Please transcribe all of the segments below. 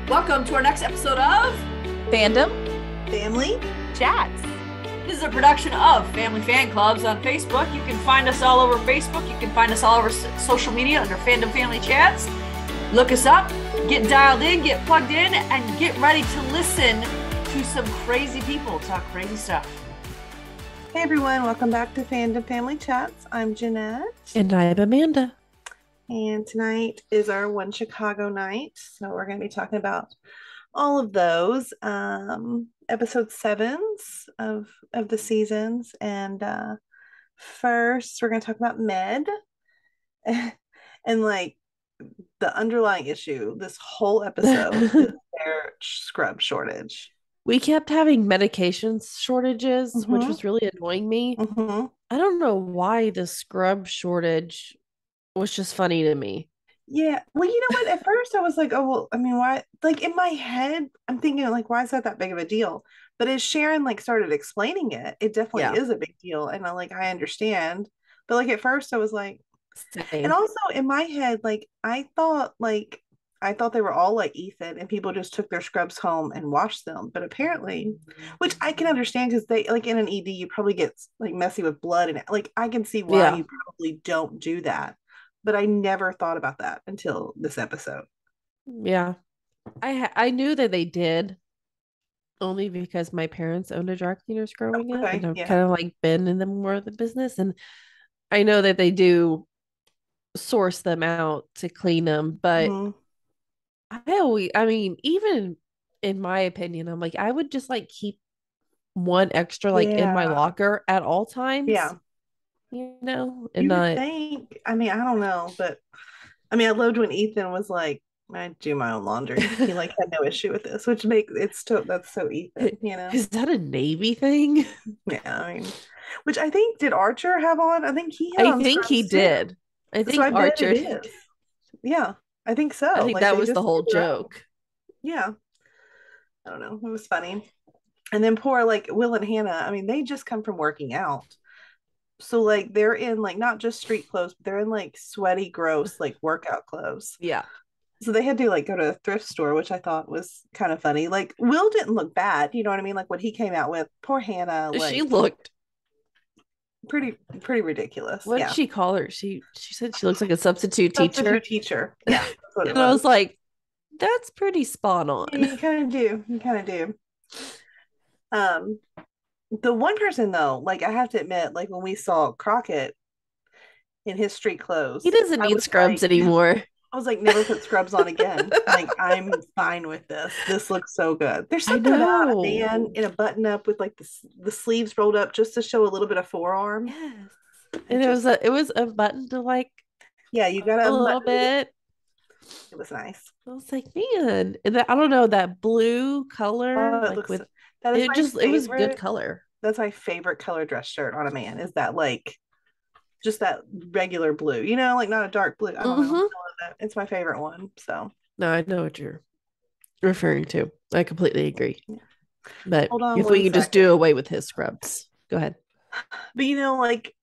Welcome to our next episode of Fandom Family Chats. This is a production of Family Fan Clubs on Facebook. You can find us all over Facebook. You can find us all over social media under Fandom Family Chats. Look us up, get dialed in, get plugged in, and get ready to listen to some crazy people talk crazy stuff. Hey everyone, welcome back to Fandom Family Chats. I'm Jeanette. And I'm Amanda. And tonight is our One Chicago night. So we're going to be talking about all of those episode sevens of the seasons. And first, we're going to talk about Med and like the underlying issue this whole episode is their scrub shortage. We kept having medication shortages, which Mhm. was really annoying me. Mhm. I don't know why the scrub shortage was just funny to me. Yeah. Well, you know what? At first I was like, oh, well, I mean, why? Like in my head, I'm thinking like, why is that big of a deal? But as Sharon like started explaining it, it definitely Yeah. is a big deal. And I understand. But like at first I was like, and Same. also in my head, I thought they were all like Ethan and people just took their scrubs home and washed them. But apparently, which I can understand because they like in an ED, you probably get like messy with blood and like I can see why Yeah. you probably don't do that. But I never thought about that until this episode. Yeah. I knew that they did only because my parents owned a dry cleaners growing up and Okay, I've yeah. kind of like been in the more of the business, and I know that they do source them out to clean them, but Mhm. I mean, even in my opinion, I'm like, I would just like keep one extra like in my Yeah, locker at all times, yeah. and You would not, think, I mean, I don't know, but I mean, I loved when Ethan was like, I do my own laundry. He like had no issue with this, which makes that's so Ethan, you know? is that a Navy thing? Yeah, I mean, which I think did Archer have on? I think he had I on think he scrubs too. did. I So think I bet it Archer did. is. Yeah, I think I so. think Like that they was the just whole did their own. joke. Yeah, I don't know. It was funny. And then poor like Will and Hannah, I mean, they just come from working out. So like they're in like not just street clothes, but they're in like sweaty, gross, like workout clothes. Yeah. So they had to like go to a thrift store, which I thought was kind of funny. Like Will didn't look bad, you know what I mean? Like what he came out with, poor Hannah, She like looked, pretty ridiculous. what did Yeah. she call her? She said she looks like a substitute teacher. Substitute teacher. Yeah, that's what it And I was. was like, that's pretty spot Yeah, on. you kind of do. You kind of do. Um, the one person though, like I have to admit, like when we saw Crockett in his street He clothes, doesn't need scrubs anymore. I was like, never put scrubs on again. Like, I'm fine with this. This looks so good. There's I something about a know. man in a button up with like the sleeves rolled up just to show a little bit of forearm. Yes. It And just, it was a button to like yeah, you got to a little unbutton it. bit. It was nice. I was like, man, and I don't know, that blue color, Oh, it like looks, with that is it, my just it was good favorite. color. That's my favorite color dress shirt on a man is that like just that regular blue, you know, like not a dark blue. I don't know. I Mm-hmm. love that. It's my favorite one. So, No, I know what you're referring to. I completely agree. yeah. But Hold on if we one could just second. do away with his scrubs, go ahead. But you know, like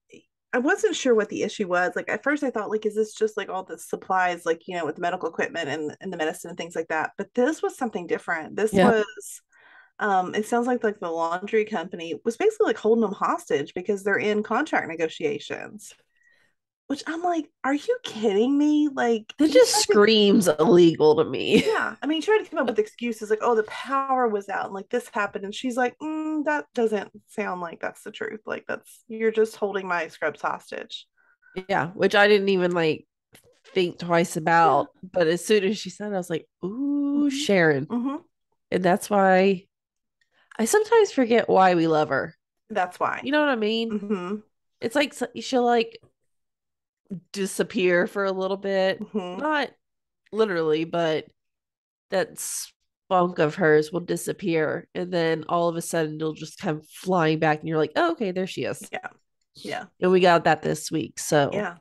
I wasn't sure what the issue was. Like at first I thought like is this just like all the supplies like you know with the medical equipment and the medicine and things like that. But this was something different. This Yeah. was it sounds like the laundry company was basically like holding them hostage because they're in contract negotiations. Which I'm like, are you kidding me? Like That he just tried to screams illegal to me. yeah, I mean, he tried to come up with excuses like, oh, the power was out and like this happened. And she's like, that doesn't sound like that's the truth. Like, that's you're just holding my scrubs hostage. Yeah, which I didn't even like think twice Yeah. about. But as soon as she said it, I was like, ooh, Hmm. Sharon. Hmm. And that's why I sometimes forget why we love her. That's why. You know what I mean? Hmm. It's like she'll like disappear for a little bit. Hmm. Not literally, but that spunk of hers will disappear. And then all of a sudden you'll just come flying back and you're like, oh, okay, there she is. Yeah. Yeah. And we got that this week. So Yeah.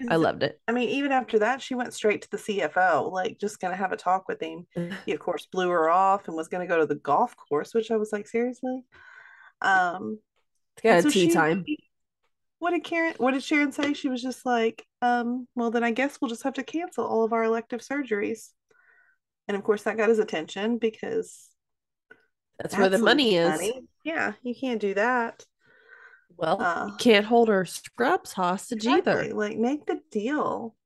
I loved it. I mean, even after that, she went straight to the CFO, like just gonna have a talk with him. He, of course, blew her off and was gonna go to the golf course, which I was like, seriously? It's And got a so tea time. what did Sharon say? She was just like, well, then I guess we'll just have to cancel all of our elective surgeries. And of course, that got his attention because That's where the that's money leaking is. money. Yeah, you can't do that. Well, you Uh, can't hold her scrubs hostage exactly. either. Like, make the deal.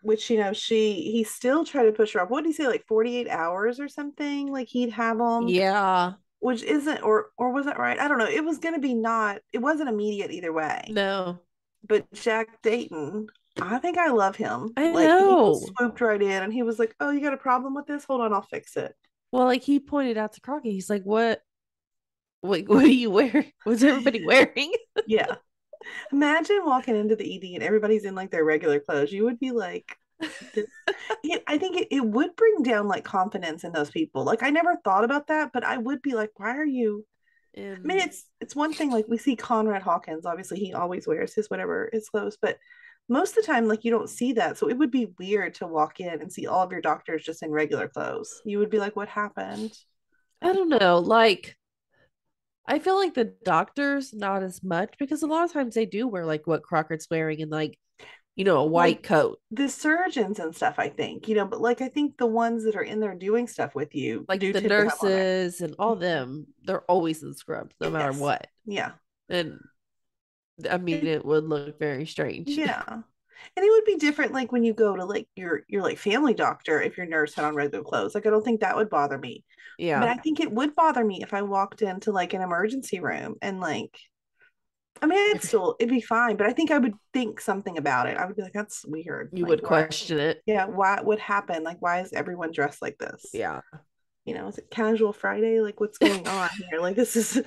Which, he still tried to push her off. What did he say, like 48 hours or something? Like he'd have them, Yeah. which isn't, or was that right? I don't know. It was going to be not, it wasn't immediate either way. No. But Jack Dayton, I think I love him. I Like he just know. swooped right in and he was like, "Oh, you got a problem with this? Hold on, I'll fix it." Well, like he pointed out to Crockett, he's like, what are you wearing? What's everybody wearing? Yeah. Imagine walking into the ED and everybody's in like their regular clothes. You would be like, this. I think it would bring down like confidence in those people. Like I never thought about that, but I would be like, why are you? I mean, And it's one thing like we see Conrad Hawkins. Obviously, he always wears his whatever his clothes, but most of the time, like you don't see that. So it would be weird to walk in and see all of your doctors just in regular clothes. You would be like, what happened? I don't know, like I feel like the doctors not as much because a lot of times they do wear like what Crockett's wearing and like, a white Like coat. the surgeons and stuff, I think, but like I think the ones that are in there doing stuff with you Like do the tend to have on it. nurses and all them, they're always in scrubs no matter Yes. what. Yeah. And I mean, it would look very strange. Yeah. And it would be different like when you go to like your like family doctor if your nurse had on regular clothes. Like I don't think that would bother me. But Yeah. I think it would bother me if I walked into like an emergency room and like I mean it'd be fine, but I think I would think something about it. I would be like, that's weird. You Like would why question it. yeah, why would happen? Like why is everyone dressed like this? Yeah. Is it casual Friday? Like what's going on here? Like this is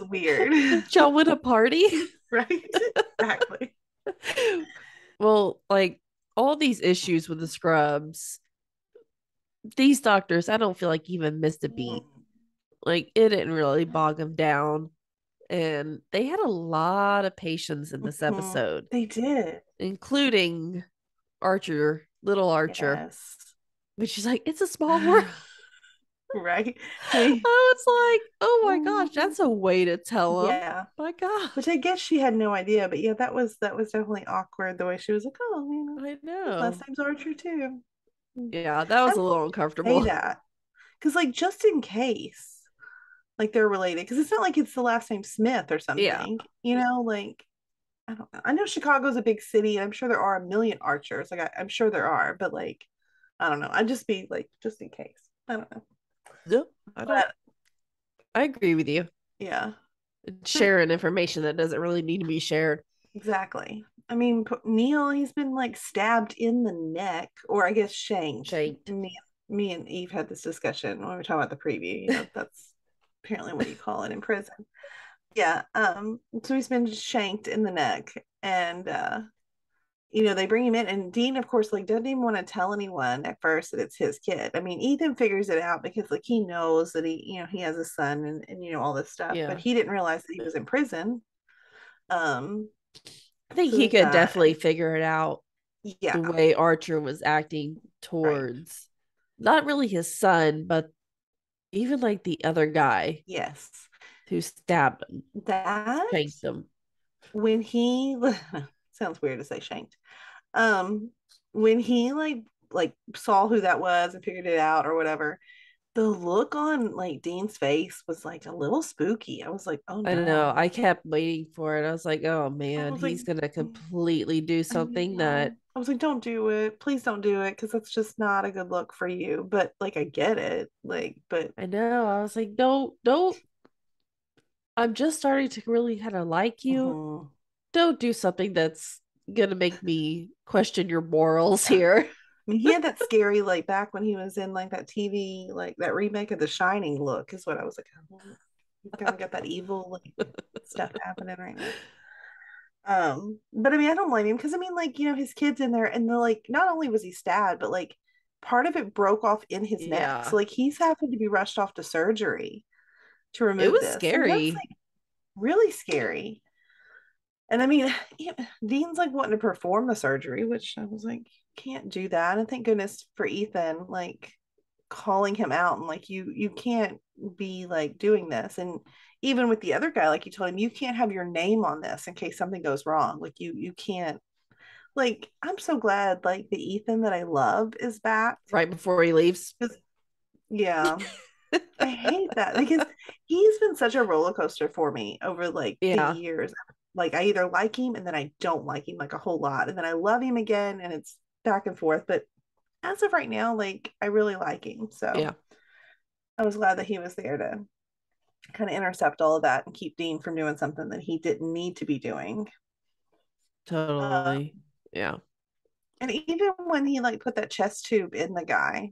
weird. Did y'all win a party? Right? Exactly. Well, like all these issues with the scrubs, these doctors, I don't feel like even missed a beat. Like it didn't really bog them down. And they had a lot of patience in this Mhm. episode, They did. including Archer, little Archer, Yes. which is like, it's a small world. Right. I mean, I was like, oh my gosh, that's a way to tell them. yeah. My Which gosh. I guess she had no idea, but yeah, that was definitely awkward the way she was like, "Oh, I his last know. name's Archer too." Yeah, that I was a would little say uncomfortable. that because like just in case like they're related because it's not like it's the last name Smith or Yeah. something, like I don't know. I know Chicago's a big city. I'm sure there are a million Archers. Like I'm sure there are, but like I don't know. I'd just be like just in case. I don't know. No, I don't. But I agree with you. yeah. Sharing information that doesn't really need to be shared. Exactly. I mean, Neil, he's been like stabbed in the neck, or I guess shanked. Shanked. Me and Eve had this discussion when we were talking about the preview. That's apparently what you call it in prison. Yeah. So he's been shanked in the neck, and they bring him in, and Dean, of course, like doesn't even want to tell anyone at first that it's his kid. I mean, Ethan figures it out because like he knows that he has a son and all this stuff, but Yeah. he didn't realize that he was in prison. Um, I think so he there's could that. definitely figure it out the Yeah, way Archer was acting right. towards not really his son, but even like the other guy Yes. who stabbed him, That shanked him. when he sounds weird to say shanked. When he like saw who that was and figured it out or whatever, the look on like Dean's face was like a little spooky. I was like, oh I know. no. I kept waiting for it. I was like, oh I man, was like, he's gonna completely do I something that know. I was like, don't do it. Please don't do it because that's just not a good look for you. But like I get it. Like, but I know. I was like, don't. I'm just starting to really kind of like you. mhm. Don't do something that's gonna make me question your morals Yeah. here. I mean, he had that scary, like back when he was in like that TV, like that remake of The Shining look, is what I was like, oh, he's kind of got that evil like stuff happening right now. But I mean, I don't blame him because I mean, like, his kid's in there and the like, not only was he stabbed, but like part of it broke off in his neck. Yeah. So like he's having to be rushed off to surgery to It remove was this. And that's scary. like really scary. And I mean, Dean's like wanting to perform the surgery, which I was like, can't do that. And thank goodness for Ethan, like calling him out and like you can't be like doing this. And even with the other guy, like you told him, you can't have your name on this in case something goes wrong. Like you can't. Like I'm so glad like the Ethan that I love is back. Right before he leaves. Yeah. I hate that because he's been such a roller coaster for me over like the Yeah. years. Like I either like him and then I don't like him like a whole lot, and then I love him again, and it's back and forth. But as of right now, like I really like him. So Yeah. I was glad that he was there to kind of intercept all of that and keep Dean from doing something that he didn't need to be doing. Uh, Totally. Yeah. and even when he like put that chest tube in the guy,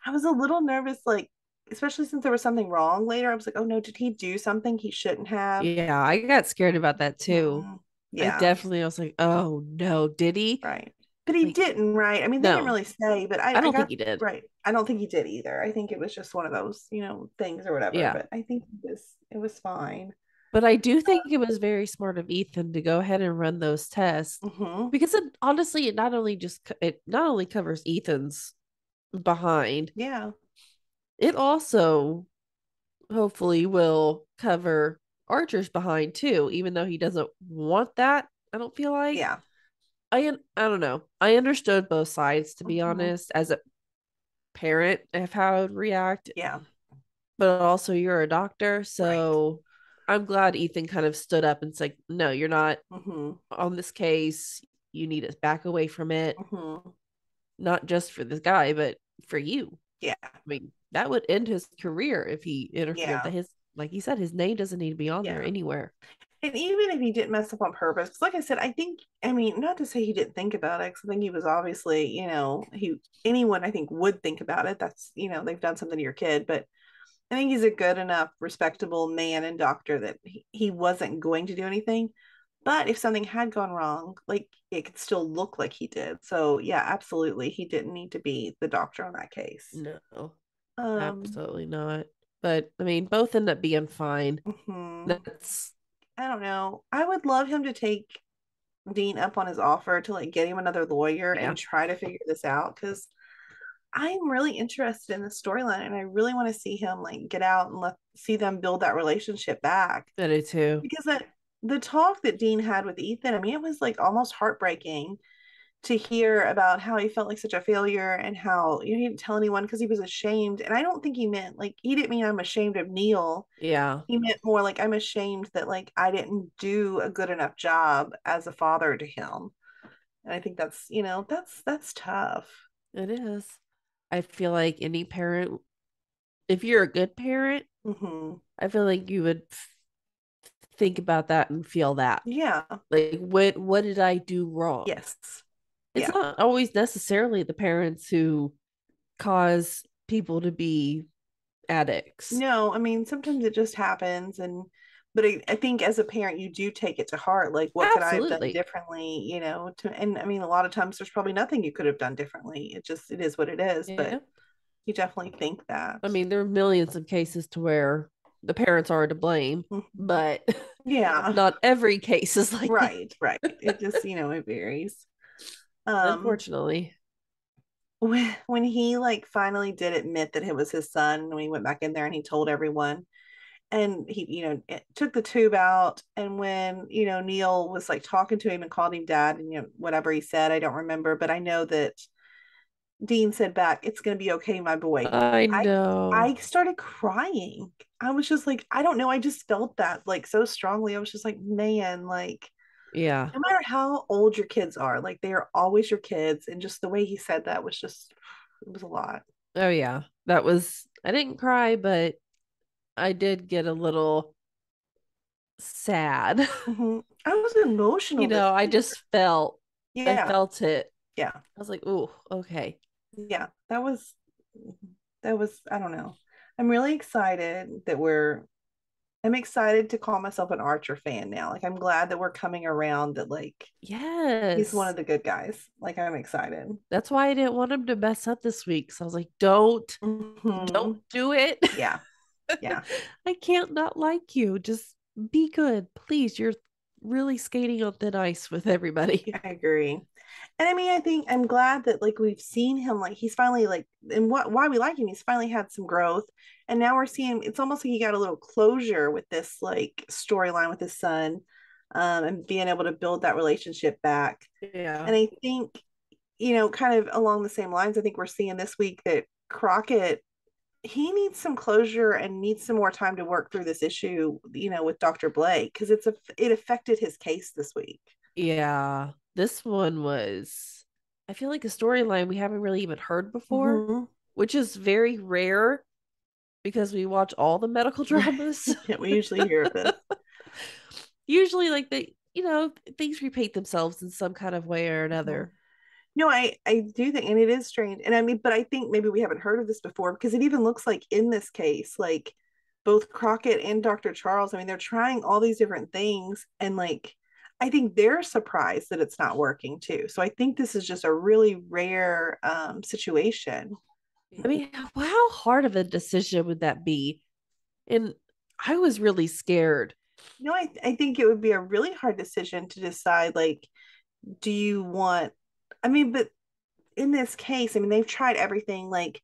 I was a little nervous, like, especially since there was something wrong later. I was like, oh no, did he do something he shouldn't have? Yeah. I got scared about that too. Mhm. I Yeah, definitely was like, oh no, did he? right. But he Like, didn't, right? I mean, they didn't no, really say, but I I don't think got he did. right. I don't think he did either. I think it was just one of those, things or whatever. Yeah. But I think it was fine. But I do think it was very smart of Ethan to go ahead and run those tests Hmm. because honestly, it not only covers Ethan's behind, Yeah, it also hopefully will cover Archer's behind too, even though he doesn't want that. I don't feel like yeah. I don't know. I understood both sides to be Hmm. honest as a parent of how I would react, Yeah, but also you're a doctor, right. so I'm glad Ethan kind of stood up and said, "No, you're not Hmm. on this case. You need to back away from it, Hmm. not just for this guy, but for you." Yeah, I mean, that would end his career if he interfered. yeah, That his, like he said, his name doesn't need to be on there yeah. anywhere. And even if he didn't mess up on purpose, 'cause like I said, I mean, not to say he didn't think about it, because I think he was obviously, anyone I think would think about it. That's, they've done something to your kid, but I think he's a good enough, respectable man and doctor that he wasn't going to do anything. But if something had gone wrong, like it could still look like he did. So yeah, absolutely. He didn't need to be the doctor on that case. No, Um, absolutely not. But I mean, both end up being fine. mhm. That's I don't know. I would love him to take Dean up on his offer to like get him another lawyer yeah, and try to figure this out, because I'm really interested in the storyline and I really want to see him like get out and see them build that relationship back, I do too. because the talk that Dean had with Ethan, I mean, it was like almost heartbreaking to hear about how he felt like such a failure and how he didn't tell anyone because he was ashamed. And I don't think he meant like he didn't mean I'm ashamed of Neil. Yeah, He meant more like I'm ashamed that like I didn't do a good enough job as a father to him. And I think that's tough. it is. I feel like any parent, if you're a good parent, Hmm. I feel like you would think about that and feel that. Yeah. Like, what did I do wrong? Yes. It's Yeah. not always necessarily the parents who cause people to be addicts. No, I mean, sometimes it just happens. But I think as a parent, you do take it to heart. Like, what could I have done Absolutely. differently? And I mean, a lot of times there's probably nothing you could have done differently. It is what it is. But Yeah. you definitely think that. I mean, there are millions of cases to where the parents are to blame, Mhm. but Yeah. not every case is like that, Right. Right. It just, it varies. Um, unfortunately. when he like finally did admit that it was his son, when he went back in there and he told everyone, and he took the tube out, and when Neil was like talking to him and called him dad, and whatever he said, I don't remember, but I know that Dean said back, "It's going to be okay, my boy." I i know. I started crying. I was just like, I don't know, I just felt that like so strongly. I was just like, man, like Yeah. no matter how old your kids are, like they are always your kids. And just the way he said that was just, it was a lot. Oh yeah. I didn't cry, but I did get a little sad. Hmm. I was emotional this I week. just I Yeah. felt it. Yeah. I was like, "Oh, okay." Yeah. That was I don't know. I'm really excited I'm excited to call myself an Archer fan now. Like I'm glad that we're coming around, that like he's one Yes. of the good guys. Like I'm excited. That's why I didn't want him to mess up this week. So I was like, don't Hmm. do it. Yeah. Yeah. I can't not like you. Just be good. Please. You're really skating on thin ice with everybody. I agree. And I mean, I think I'm glad that like we've seen him, like he's finally like, and why we like him, he's finally had some growth. And now we're seeing, it's almost like he got a little closure with this like storyline with his son, and being able to build that relationship back. Yeah. And I think, kind of along the same lines, I think we're seeing this week that Crockett he needs some closure and needs some more time to work through this issue, with Dr. Blake, because it affected his case this week. Yeah, this one was, I feel like a storyline we haven't really even heard before, Mm-hmm. which is very rare because we watch all the medical dramas. Yeah, we usually hear of this. Usually, like things repeat themselves in some kind of way or Mm-hmm. another. No, I do think, and it is strange. And I mean, but I think maybe we haven't heard of this before, because it even looks like in this case, like both Crockett and Dr. Charles, I mean, they're trying all these different things. And like, I think they're surprised that it's not working too. So I think this is just a really rare situation. I mean, how hard of a decision would that be? And I was really scared. I think it would be a really hard decision to decide, like, do you want, I mean, but in this case, I mean, they've tried everything, like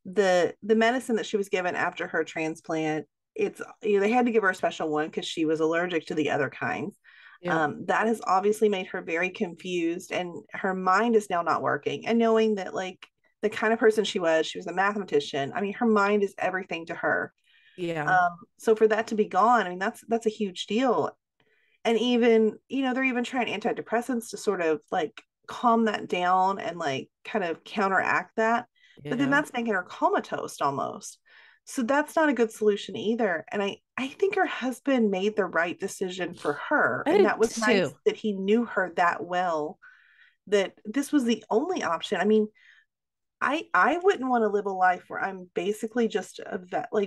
the medicine that she was given after her transplant. It's, they had to give her a special one because she was allergic to the other kinds. Yeah. That has obviously made her very confused, and her mind is now not working. And knowing that, like, the kind of person she was a mathematician. I mean, her mind is everything to her. Yeah. So for that to be gone, I mean, that's a huge deal. And even, they're even trying antidepressants to sort of like calm that down and like kind of counteract that. But then Yeah. that's making her comatose almost. So that's not a good solution either. And I think her husband made the right decision for her. I And did that was nice too. that he knew her that well, that this was the only option. I mean, I wouldn't want to live a life where I'm basically just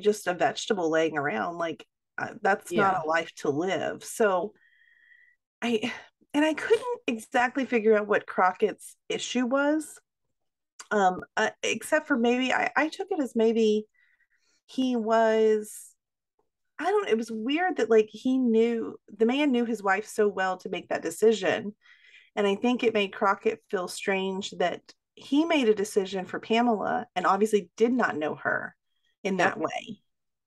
just a vegetable laying around. Like, that's not Yeah. a life to live. So I I couldn't exactly figure out what Crockett's issue was. Except for maybe I took it as maybe he was, I don't, it was weird that like the man knew his wife so well to make that decision. And I think it made Crockett feel strange that he made a decision for Pamela and obviously did not know her in that Yep. way,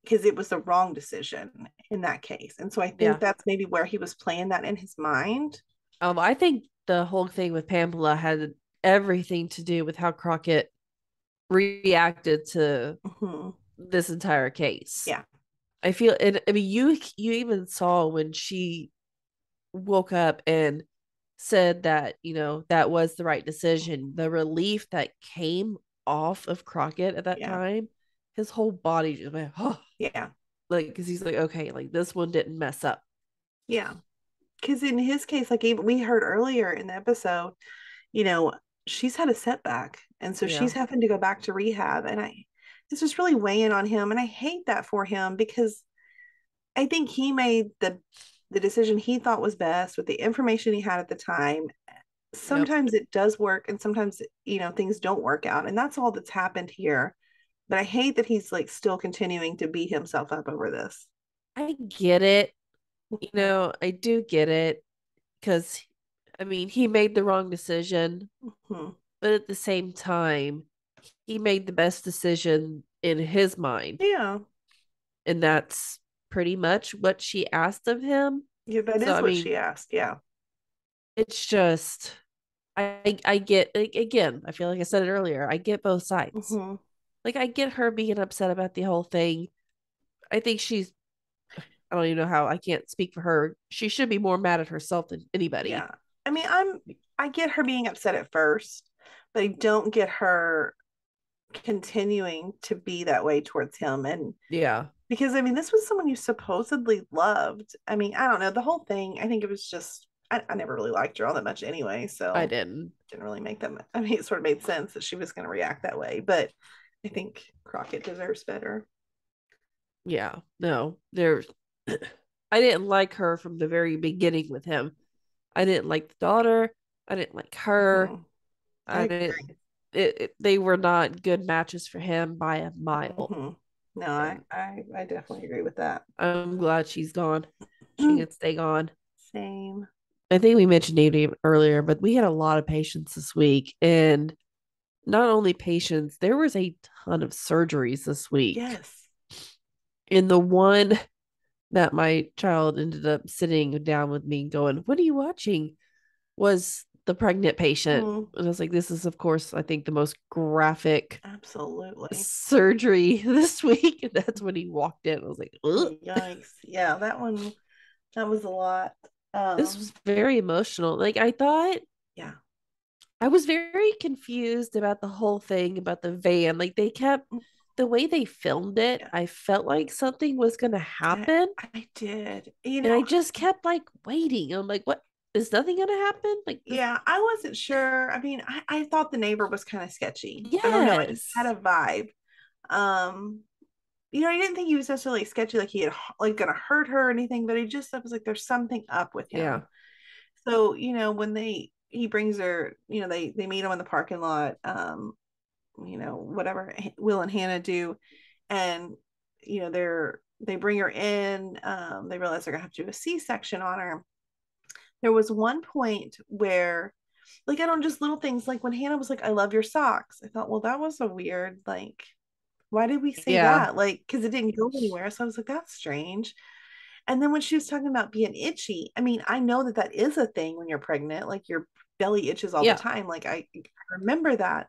because it was the wrong decision in that case. And so I think Yeah. that's maybe where he was playing that in his mind. I think the whole thing with Pamela had everything to do with how Crockett reacted to Mm-hmm. this entire case. Yeah. I feel, and I mean, you even saw when she woke up and said that that was the right decision. The relief that came off of Crockett at that Yeah. time, his whole body just went, oh, Yeah. like because he's like, okay, like this one didn't mess up. Yeah. Because in his case, like even we heard earlier in the episode, you know, she's had a setback. And so Yeah. she's having to go back to rehab. And it's just really weighing on him. And I hate that for him, because I think he made the decision he thought was best with the information he had at the time. Yep. Sometimes it does work, and sometimes, things don't work out. And that's all that's happened here. But I hate that he's like still continuing to beat himself up over this. I get it. I do get it because I mean, he made the wrong decision, Mhm. but at the same time, he made the best decision in his mind. Yeah. And that's pretty much what she asked of him. Yeah, that So, is I what mean, she asked. Yeah. it's just, I get, like, again, I feel like I said it earlier, I get both sides. Hmm. Like, I get her being upset about the whole thing. I think I don't even know how, I can't speak for her. She should be more mad at herself than anybody. Yeah. I mean, I get her being upset at first, but I don't get her continuing to be that way towards him. And Yeah, because I mean, this was someone you supposedly loved. I mean, I don't know. The whole thing, I think it was just, I never really liked her all that much anyway. I So didn't. didn't really make them. I mean, it sort of made sense that she was going to react that way. But I think Crockett deserves better. Yeah, no, there's, I didn't like her from the very beginning with him. I didn't like the daughter. I didn't like her. Mhm. I I didn't. agree. They were not good matches for him by a mile. Mhm. No, And I definitely agree with that. I'm glad she's gone. She can stay gone. Same. I think we mentioned it earlier, but we had a lot of patients this week. And not only patients, there was a ton of surgeries this week. Yes. And the one that my child ended up sitting down with me going, "What are you watching?" was the pregnant patient. Mm, And I was like, this is, of course, I think the most graphic Absolutely. surgery this week, and that's when he walked in. I was like, ugh. Yikes. Yeah, that was a lot. This was very emotional. Like, I thought, Yeah. I was very confused about the whole thing about the van. Like, they kept the way they filmed it, Yeah. I felt like something was gonna happen. I did. And I just kept like waiting. I'm like, what, is nothing gonna happen? Like this. Yeah, I wasn't sure. I mean, I thought the neighbor was kind of sketchy. I don't know. I just had Yes. a vibe. Um, I didn't think he was necessarily sketchy, like he had like gonna hurt her or anything, but I was like, there's something up with Yeah. him. So, when he brings her, they meet him in the parking lot, whatever Will and Hannah do, and they bring her in, they realize they're gonna have to do a C-section on her. There was one point where, like, I don't, just little things, like when Hannah was like, I love your socks. I thought, well, that was a weird, like, why did we say Yeah. that? Like, because it didn't go anywhere. So I was like, that's strange. And then when she was talking about being itchy, I mean, I know that that is a thing when you're pregnant, like your belly itches all the Yeah. time. Like, I remember that.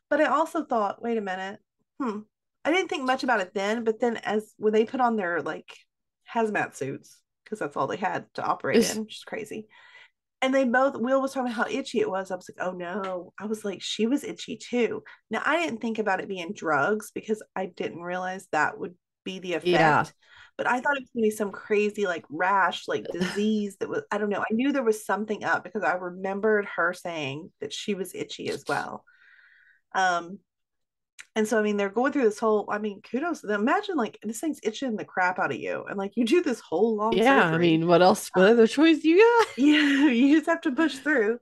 But I also thought, wait a minute. I didn't think much about it then, but then as when they put on their like hazmat suits, because that's all they had to operate in, which is crazy. And they both, Will was talking about how itchy it was. I was like, oh no. I was like, she was itchy too. Now, I didn't think about it being drugs because I didn't realize that would be the Yeah. effect. But I thought it was going to be some crazy like rash, like disease that was, I don't know. I knew there was something up because I remembered her saying that she was itchy as well. And so, I mean, they're going through this whole, I mean, kudos to them. Imagine like this thing's itching the crap out of you. And like you do this whole long Yeah. surgery. I mean, what else? What other choice do you got? Yeah, you just have to push through.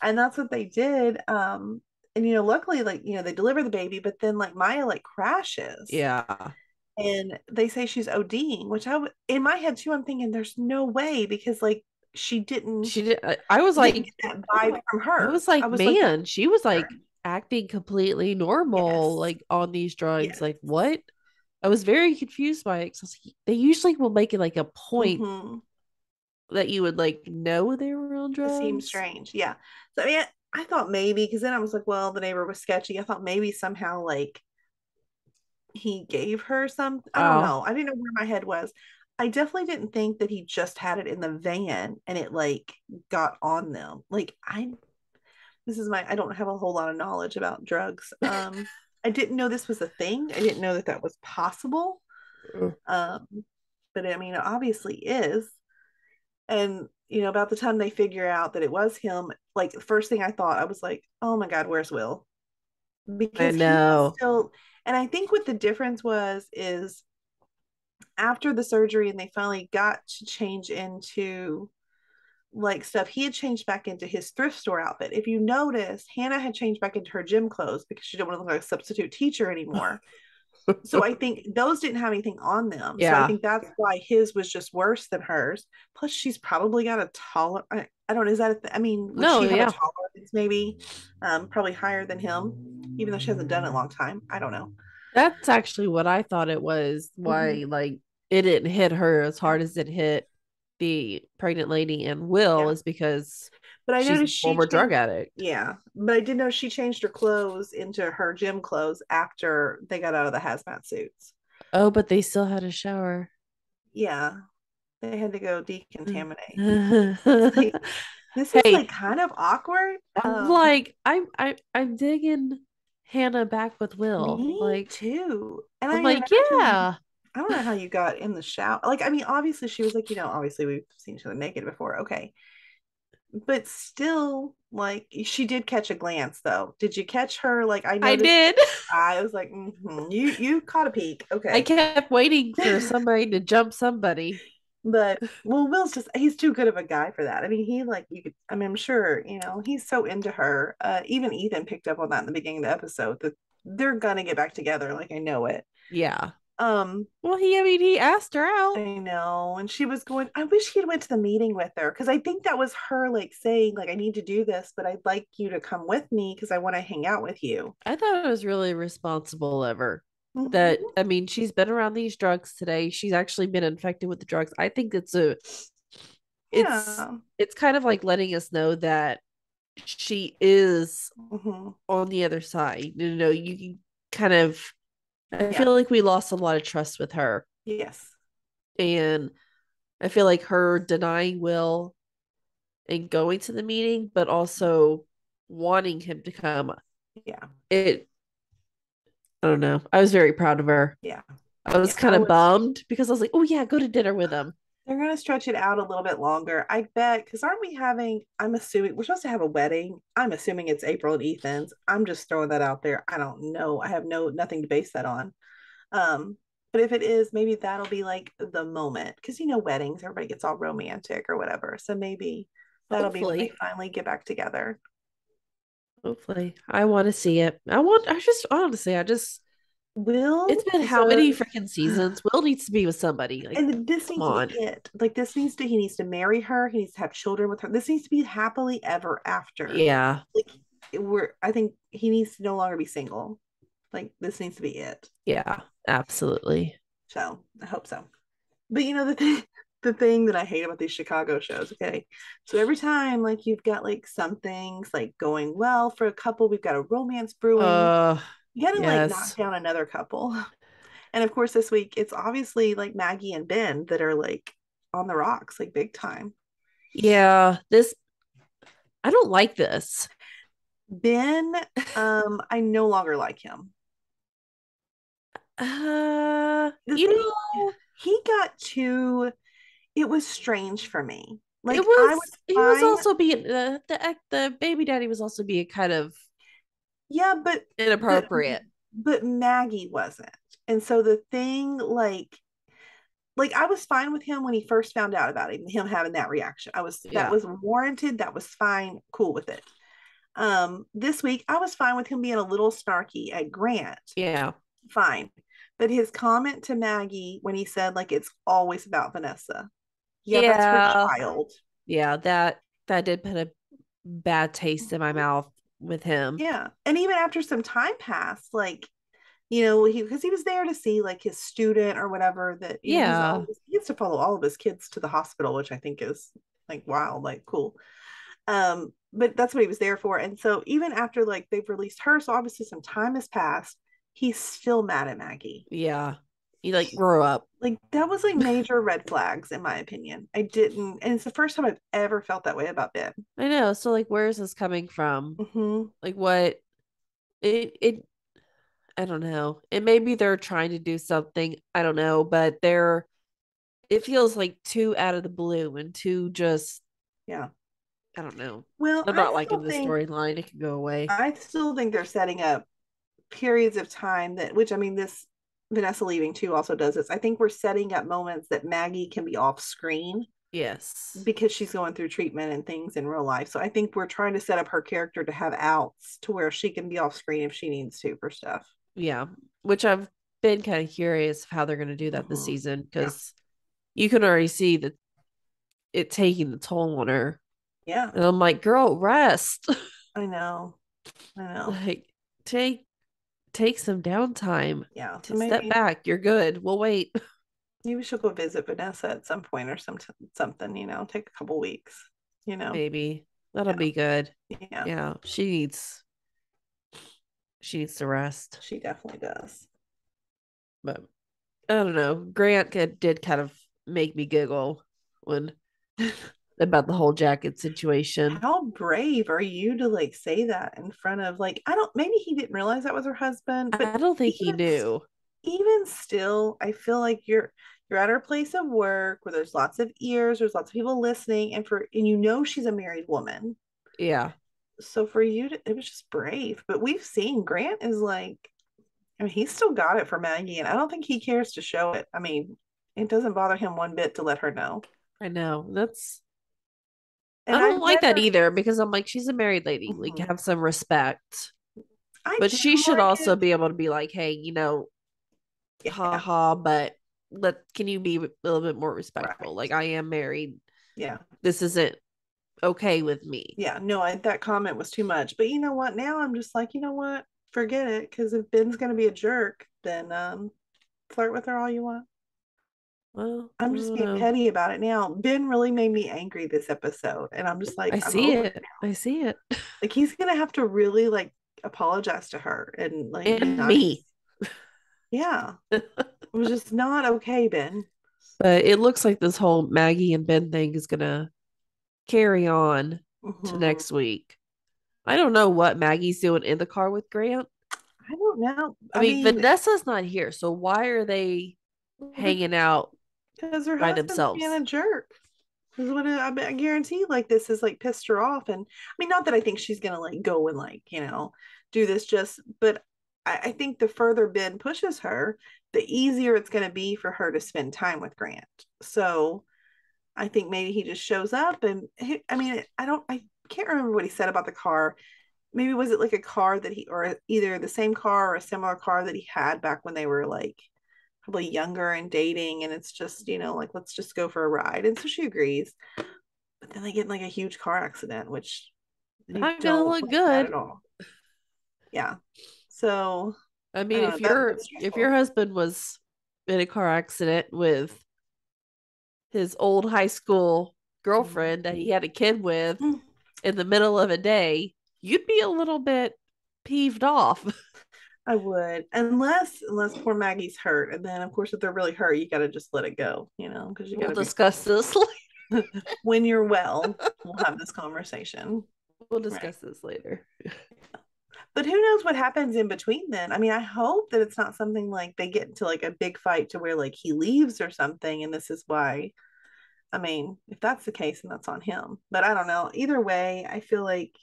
And that's what they did. And luckily, like, they deliver the baby, but then like Maya like crashes Yeah. and they say she's ODing, which in my head too, I'm thinking there's no way because like she didn't She did. I was didn't like, get that vibe from I her. was like, I was like, man, she was like acting completely normal, yes, like on these drugs. yes. Like, what? I was very confused by it. 'Cause I was like, they usually will make it like a point Mm-hmm. that you would like know they were on It seems drugs. strange. Yeah. So yeah, I thought maybe because then I was like, well, the neighbor was sketchy. I thought maybe somehow like he gave her some, I don't Oh, know. I didn't know where my head was. I definitely didn't think that he just had it in the van and it like got on them. Like I don't have a whole lot of knowledge about drugs. I didn't know this was a thing. I didn't know that that was possible. Um, but I mean, it obviously is. And about the time they figure out that it was him, like the first thing I thought, I was like, oh my God, where's Will? I Because he was know. still, and I think what the difference was is after the surgery and they finally got to change into like stuff, he had changed back into his thrift store outfit. If you notice, Hannah had changed back into her gym clothes because she didn't want to look like a substitute teacher anymore. So I think those didn't have anything on them. So I Yeah. think that's why his was just worse than hers. Plus, she's probably got a taller. I don't know. Is that? I mean, would No, she have a yeah. tolerance? Maybe, probably higher than him, even though she hasn't done it in a long time. I don't know. That's actually what I thought it was. Mm-hmm. Why, like, it didn't hit her as Yeah, hard as it hit the pregnant lady and Will yeah. is because But I she's a noticed she former drug changed. addict. Yeah, but I did know she changed her clothes into her gym clothes after they got out of the hazmat suits. Oh, but they still had a shower. Yeah, they had to go decontaminate. It's Hey, like this is like kind of awkward. I'm like, I'm digging Hannah back with Will. Me Like, too. And I I'm like, imagine, yeah. I don't know how you got in the shower. Like, I mean, obviously she was like, obviously we've seen each other naked before. Okay. But still, like, she did catch a glance though. Did you catch her? Like, I I noticed, did. I was like, you caught a peek. I Okay. kept waiting for somebody to jump somebody. But well, Will's he's too good of a guy for that. I mean, he like you could I mean, I'm sure, he's so into her. Even Ethan picked up on that in the beginning of the episode that they're gonna get back together, like I know it. Yeah. Um, Well, I mean, he asked her out. I know. And she was going, I wish he had went to the meeting with her because I think that was her like saying, like, I need to do this, but I'd like you to come with me because I want to hang out with you. I thought it was really responsible of her. That, Mhm. I mean, she's been around these drugs today. She's actually been infected with the drugs. I think it's Yeah. it's kind of like letting us know that she is Mhm. on the other side. You know, kind of, I Yeah. feel like we lost a lot of trust with her. Yes. And I feel like her denying Will and going to the meeting, but also wanting him to come. Yeah. It, I don't know. I was very proud of her. Yeah. I was Yeah. kind of bummed because I was like, oh, yeah, go to dinner with him. They're going to stretch it out a little bit longer. I bet, because aren't we having, I'm assuming, we're supposed to have a wedding. I'm assuming it's April and Ethan's. I'm just throwing that out there. I don't know. I have nothing to base that on. Um, but if it is, maybe that'll be like the moment. Because, weddings, everybody gets all romantic or whatever. So maybe that'll be when they Hopefully. finally get back together. Hopefully. I want to see it. Honestly, Will it's been how many deserves, freaking seasons? Will needs to be with somebody. Like, and this come needs to be on. it. Like he needs to marry her. He needs to have children with her. This needs to be happily ever after. Yeah. Like I think he needs to no longer be single. Like this needs to be it. Yeah. Absolutely. So I hope so. But the thing that I hate about these Chicago shows, okay. So every time like you've got like some things like going well for a couple, we've got a romance brewing. You gotta like knock Yes. down another couple. And of course, this week it's obviously like Maggie and Ben that are like on the rocks, like big time. Yeah. I don't like this. Ben, I no longer like him. The You thing know, he got too, it was strange for me. it Like I was was he was fine. also being the baby daddy was also being kind of Yeah, but inappropriate. but Maggie wasn't. And so the thing like I was fine with him when he first found out about him having that reaction. That Yeah. was warranted, that was fine, cool with it. This week I was fine with him being a little snarky at Grant. Yeah. Fine. But his comment to Maggie when he said like it's always about Vanessa. Yeah, that's her Yeah. child. Yeah, that did put a bad taste in my mouth with him. Yeah. And even after some time passed, like because he was there to see like his student or whatever that Yeah. he gets to follow all of his kids to the hospital, which I think is like wow, like cool. But that's what he was there for. And so even after like they've released her, so obviously some time has passed, he's still mad at Maggie. Yeah. He like grew up. Like that was like major red flags in my opinion. I didn't, and it's the first time I've ever felt that way about Ben. I know. So like where is this coming from? Mm-hmm. Like what it I don't know. And maybe they're trying to do something. I don't know, but it feels like too out of the blue and too just Yeah. I don't know. Well, I'm not liking the storyline. It can go away. I still think they're setting up periods of time that, which I mean, this Vanessa leaving too also does this. I think we're setting up moments that Maggie can be off screen Yes. because she's going through treatment and things in real life. So I think we're trying to set up her character to have outs to where she can be off screen if she needs to for stuff. Yeah. Which I've been kind of curious of how they're going to do that this Mm-hmm. season Yeah. because you can already see that it taking the toll on her. Yeah. And I'm like, girl, rest. I know. I know. Like, take some downtime. Yeah. So Step maybe back. You're good. We'll wait. maybe she'll go visit Vanessa at some point or something, take a couple weeks. Maybe that'll Yeah. be good. Yeah. Yeah, she needs to rest. She definitely does. But I don't know. Grant did kind of make me giggle when about the whole jacket situation. How brave are you to like say that in front of like I don't maybe he didn't realize that was her husband, but I don't think he even knew. even still, I feel like you're at her place of work where there's lots of ears, there's lots of people listening, and she's a married woman. Yeah, So for you to it was just brave. But we've seen Grant is like, I mean, he's still got it for Maggie, and I don't think he cares to show it. I mean, it doesn't bother him one bit to let her know. I know. I And don't I've like that never either because I'm like, she's a married lady. Like, Mhm. have some respect. I But do she should like also it. be able to be like, hey, ha Yeah, ha, but can you be a little bit more respectful? right. Like, I am married. Yeah. This isn't okay with me. Yeah, no, that comment was too much. But you know what? Now I'm just like, you know what? Forget it. Because if Ben's gonna be a jerk, then flirt with her all you want. Well, I I'm just don't being know. petty about it now. Ben really made me angry this episode, and I'm just like, I I'm see over it it. now. I see it. Like he's gonna have to really like apologize to her and like And nice. me. Yeah. It was just not okay, Ben. But it looks like this whole Maggie and Ben thing is gonna carry on to next week. I don't know what Maggie's doing in the car with Grant. I don't know. I mean, Vanessa's not here, so why are they hanging out because her by husband's themselves? being a jerk. I guarantee like this has like pissed her off. And I mean, not that I think she's gonna like go and like, you know, do this but I think the further Ben pushes her, the easier it's gonna be for her to spend time with Grant. So I think maybe he just shows up and I can't remember what he said about the car. Maybe was it like a car that or either the same car or a similar car that he had back when they were like probably younger and dating, and it's just, you know, like, let's just go for a ride. And so she agrees, but then they get in like a huge car accident, which not gonna look good at all. Yeah. So I mean, if your husband was in a car accident with his old high school girlfriend that he had a kid with in the middle of a day, you'd be a little bit peeved off. I would, unless poor Maggie's hurt, and then of course if they're really hurt, you got to just let it go, you know, because you got to discuss this later. When you're well. We'll have this conversation. We'll discuss this later. But who knows what happens in between then? I mean, I hope that it's not something like they get into like a big fight to where like he leaves or something, and this is why. I mean, if that's the case, then that's on him. But I don't know. Either way, I feel like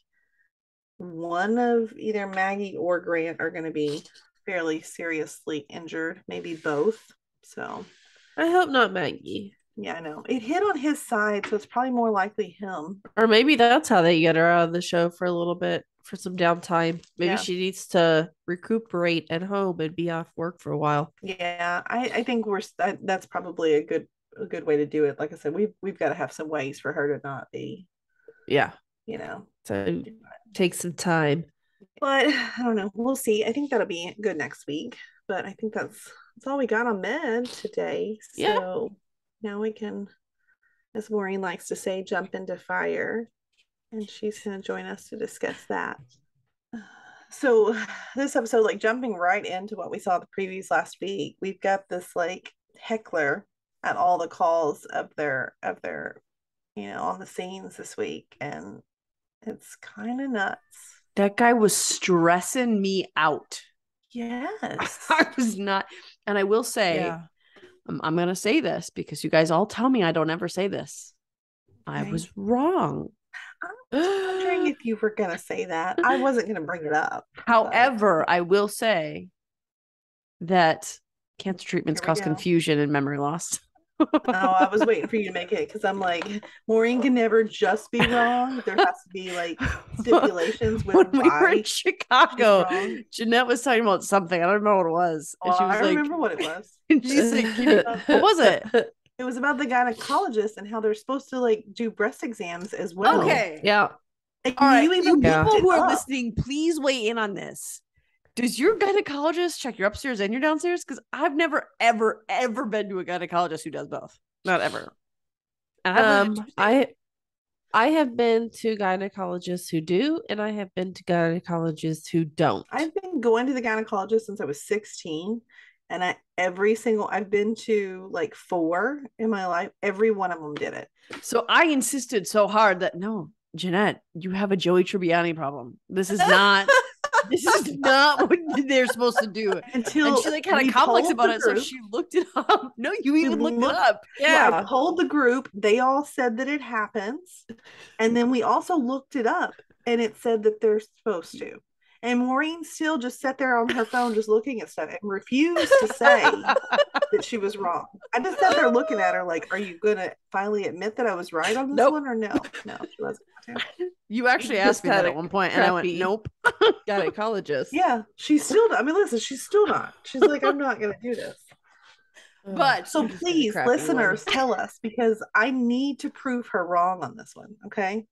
one of either Maggie or Grant are going to be fairly seriously injured, maybe both. So I hope not Maggie. Yeah, I know. It hit on his side, so it's probably more likely him. Or maybe that's how they get her out of the show for a little bit, for some downtime. Maybe she needs to recuperate at home and be off work for a while. Yeah, I think that's probably a good way to do it. Like I said, we've got to have some ways for her to not be. Yeah. You know. So take some time. But I don't know. We'll see. I think that'll be good next week. But I think that's all we got on Med today. So now we can, as Maureen likes to say, jump into fire. And she's going to join us to discuss that. So this episode, like jumping right into what we saw the previews last week, we've got this like heckler at all the calls of their you know, on the scenes this week, and it's kind of nuts. That guy was stressing me out. Yes. I was not, and I will say, I'm going to say this because you guys all tell me I don't ever say this. Okay. I was wrong. I was wondering if you were going to say that. I wasn't going to bring it up. However, I will say that cancer treatments cause confusion and memory loss. No, I was waiting for you to make it because I'm like, Maureen can never just be wrong. There has to be like stipulations with when we were in Chicago. Jeanette was talking about something. I don't remember what it was. And she was remember what it was. And she's like, what was it? It was about the gynecologist and how they're supposed to like do breast exams as well. Okay. Yeah. All right. You people who are listening, please weigh in on this. Does your gynecologist check your upstairs and your downstairs? Because I've never, ever, ever been to a gynecologist who does both. Not ever. I have been to gynecologists who do, and I have been to gynecologists who don't. I've been going to the gynecologist since I was 16, and I've been to like 4 in my life. Every one of them did it. So I insisted so hard that no, Jeanette, you have a Joey Tribbiani problem. This is not. This is not what they're supposed to do. And she like had a complex about it, so she looked it up. No, you even looked it up. Yeah, I told the group. They all said that it happens, and then we also looked it up, and it said that they're supposed to. And Maureen still just sat there on her phone, just looking at stuff, and refused to say that she was wrong. I just sat there looking at her like, "Are you gonna finally admit that I was right on this one, or no?" No, she wasn't. You actually asked me that at one point, and I went, "Nope." Gynecologist. Yeah, she's still. I mean, listen, she's still not. She's like, "I'm not gonna do this." But so please, listeners, tell us, because I need to prove her wrong on this one. Okay.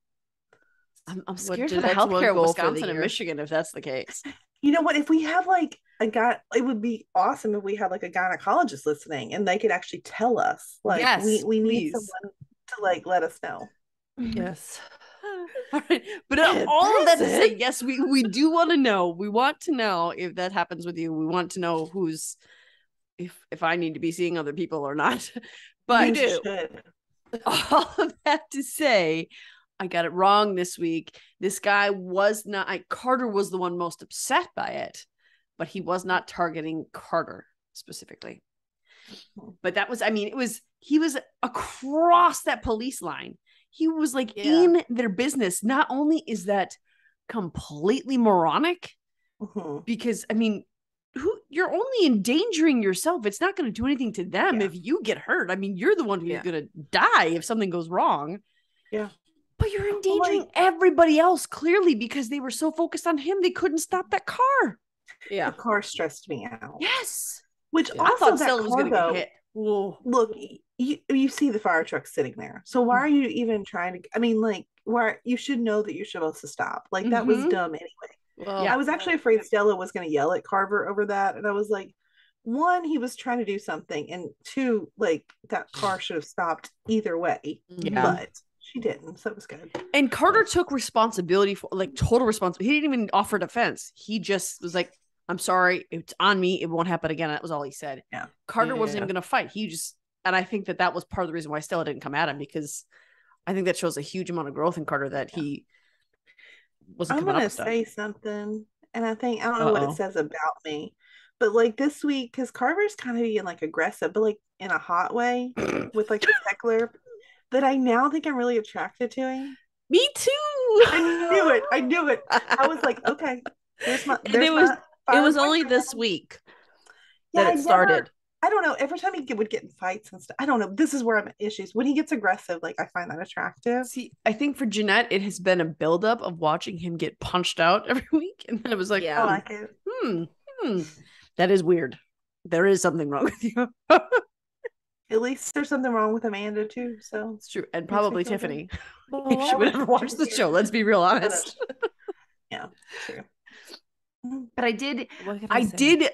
I'm scared for the healthcare in Wisconsin and Michigan if that's the case. You know what? If we have like a guy, it would be awesome if we had like a gynecologist listening and they could actually tell us. Like, we need someone to like let us know. Yes. All right. But all of that to say, yes, we do want to know. We want to know if that happens with you. We want to know who's if I need to be seeing other people or not. But you do. All of that to say, I got it wrong this week. This guy was not. Carter was the one most upset by it, but he was not targeting Carter specifically. But that was, I mean, he was across that police line. He was like in their business. Not only is that completely moronic, because I mean, you're only endangering yourself. It's not going to do anything to them if you get hurt. I mean, you're the one who's going to die if something goes wrong. Yeah. But you're endangering everybody else clearly because they were so focused on him. They couldn't stop that car. Yeah. The car stressed me out. Yes. Which I thought Stella was going to get hit. Whoa. Look, you see the fire truck sitting there. So why are you even trying to, I mean, like, why you should know that you're supposed to stop. Like, that was dumb anyway. Well, I was actually afraid Stella was going to yell at Carver over that. And I was like, one, he was trying to do something. And two, like, that car should have stopped either way. Yeah. But she didn't. So it was good. And Carter took responsibility for, like, total responsibility. He didn't even offer defense. He just was like, I'm sorry. It's on me. It won't happen again. That was all he said. Yeah. Carter wasn't even going to fight. He just, and I think that was part of the reason why Stella didn't come at him, because I think that shows a huge amount of growth in Carter that he wasn't coming up with stuff. I'm going to say something, and I don't know what it says about me, but like this week, because Carver's kind of being like aggressive, but like in a hot way with like the heckler, that I now think I'm really attracted to him. Me too. I knew it. I was like, okay, it was only this week that it started. I don't know. Every time he would get in fights and stuff, I don't know. This is where I'm at issues. When he gets aggressive, like, I find that attractive. See, I think for Jeanette, it has been a buildup of watching him get punched out every week. And then it was like, I like it. That is weird. There is something wrong with you. At least there's something wrong with Amanda, too. So it's true. And probably Tiffany. If she would ever watch the show, let's be real honest. Yeah, true. But I did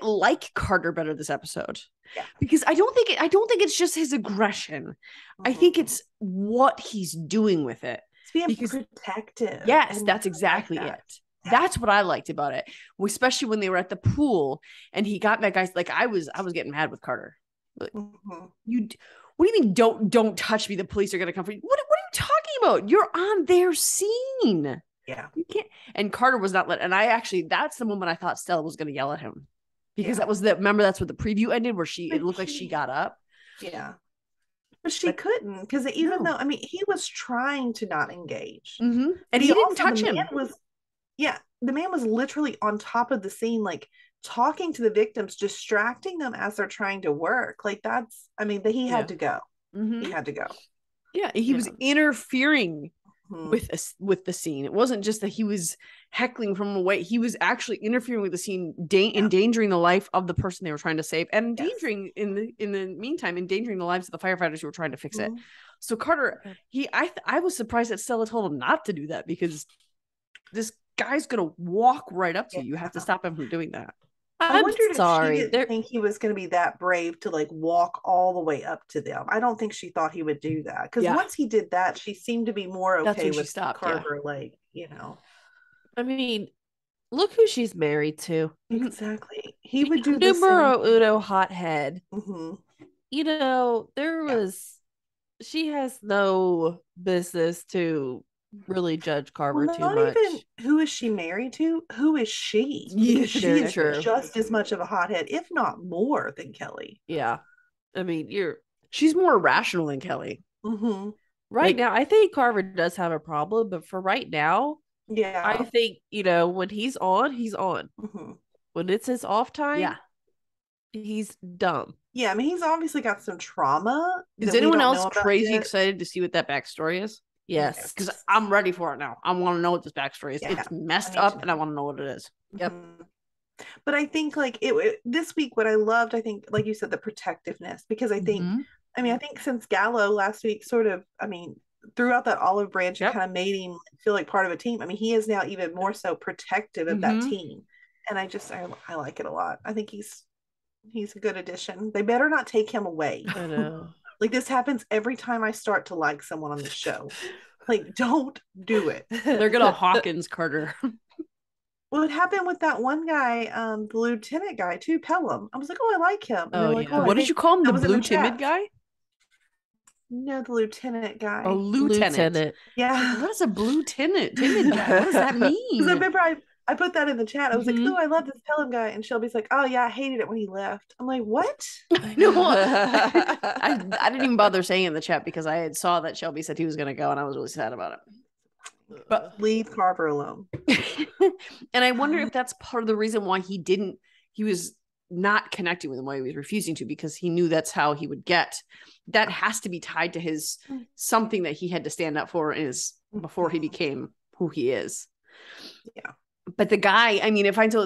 like Carter better this episode. Yeah. Because I don't think it's just his aggression. I think it's what he's doing with it. It's being protective. Yes, that's exactly it. Yeah. That's what I liked about it. Especially when they were at the pool and he got that guy. Like, I was getting mad with Carter. Like, what do you mean don't touch me? The police are gonna come for you. What are you talking about? You're on their scene. Yeah. You can't. And Carter was not let. And that's the moment I thought Stella was going to yell at him, because remember, that's what the preview ended, where it looked like she got up. Yeah. But she couldn't, because even though, I mean, he was trying to not engage. And he didn't touch him. The man was literally on top of the scene, like talking to the victims, distracting them as they're trying to work. Like, he had to go. He had to go. Yeah. He was interfering with the scene. It wasn't just that he was heckling from away. He was actually interfering with the scene, endangering the life of the person they were trying to save, and endangering in the meantime, endangering the lives of the firefighters who were trying to fix it. So Carter, I was surprised that Stella told him not to do that, because this guy's gonna walk right up to you. You have to stop him from doing that. I wondered if she didn't think he was going to be that brave to like walk all the way up to them. I don't think she thought he would do that, because once he did that, she seemed to be more okay with Carver. Like, I mean, look who she's married to. Exactly. He would do the numero uno hothead. She has no business to really judge Carver too much. Even who is she married to? Who is she? She is just as much of a hothead, if not more, than Kelly. Yeah, I mean, she's more rational than Kelly. Right now, I think Carver does have a problem, but for right now, I think when he's on, he's on. When it's his off time, he's dumb. Yeah, I mean, he's obviously got some trauma. Is anyone else crazy excited to see what that backstory is? Yes, because I'm ready for it now. I want to know what this backstory is. It's messed up, and I want to know what it is. Yep. But I think this week, what I loved, I think, like you said, the protectiveness, because I think, I think since Gallo last week sort of, throughout that olive branch, it kind of made him feel like part of a team. I mean, he is now even more so protective of that team. And I like it a lot. I think he's a good addition. They better not take him away. I know. Like, this happens every time I start to like someone on the show. Like, don't do it. They're gonna Hawkins Carter. Well, it happened with that one guy, the lieutenant guy too, Pelham. I was like, oh, I like him. And Oh, they're like, yeah. oh, What did you call him? that The was in the blue timid chat. guy? No, the lieutenant guy. A lieutenant. Yeah. What is a blue timid guy? What does that Because I mean? remember I put that in the chat. I was like, Mhm. oh, I love this Pelham guy. And Shelby's like, oh, yeah, I hated it when he left. I'm like, what? I know. I didn't even bother saying in the chat because I had saw that Shelby said he was gonna go, and I was really sad about it. But Leave Carver alone. and I wonder if that's part of the reason why he was not connecting with him, why he was refusing to, because he knew that's how he would get. That has to be tied to his something that he had to stand up for before he became who he is. Yeah. But the guy, I mean,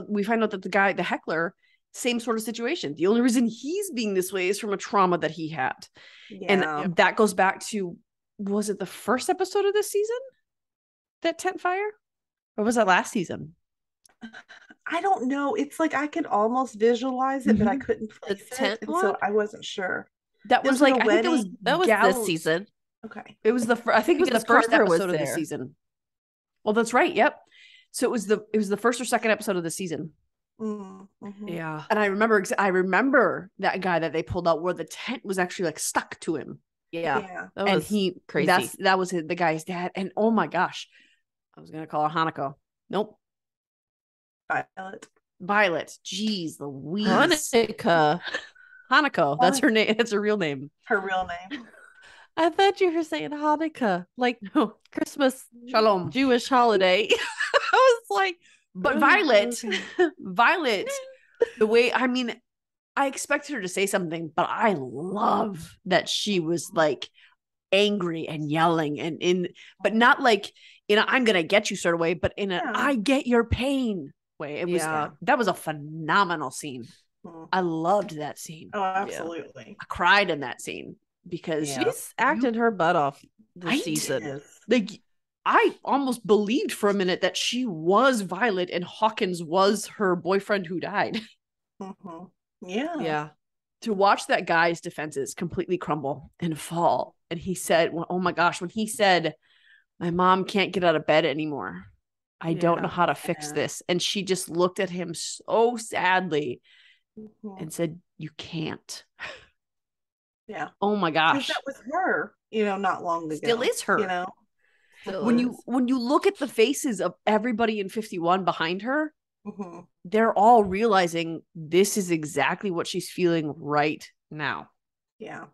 we find out that the heckler, same sort of situation. The only reason he's being this way is from a trauma that he had. Yeah. And that goes back to, was it the first episode of this season? That tent fire? Or was that last season? I don't know. It's like I could almost visualize it, but I couldn't place it. tent And one? so I wasn't sure. That was like, I think that was this season. Okay. It was I think it was the Because first Carter was episode of the there. season. Well, that's right. Yep. So it was the first or second episode of the season. Mm-hmm. Yeah. And I remember that guy that they pulled out where the tent was actually like stuck to him. Yeah. That And was crazy. That was the guy's dad. And oh my gosh, I was gonna call her Hanako. Nope. Violet. Jeez Louise. Hanako. That's her name. That's her real name. Her real name. I thought you were saying Hanukkah, like Christmas, Shalom. Jewish holiday. I was like, but oh, Violet, okay. Violet, the way, I mean, I expected her to say something, but I love that she was like angry and yelling but not like in a, I'm gonna get you sort of way, but in a I get your pain way. It was that was a phenomenal scene. I loved that scene. Oh, absolutely. I cried in that scene because she's acting her butt off this season. Like I almost believed for a minute that she was Violet and Hawkins was her boyfriend who died. Mm-hmm. Yeah. To watch that guy's defenses completely crumble and fall. And he said, well, oh my gosh, when he said, my mom can't get out of bed anymore. I don't know how to fix this. And she just looked at him so sadly and said, you can't. Yeah. Oh my gosh. That was her, not long ago. Still is her. When you look at the faces of everybody in 51 behind her, they're all realizing this is exactly what she's feeling right now. Yeah.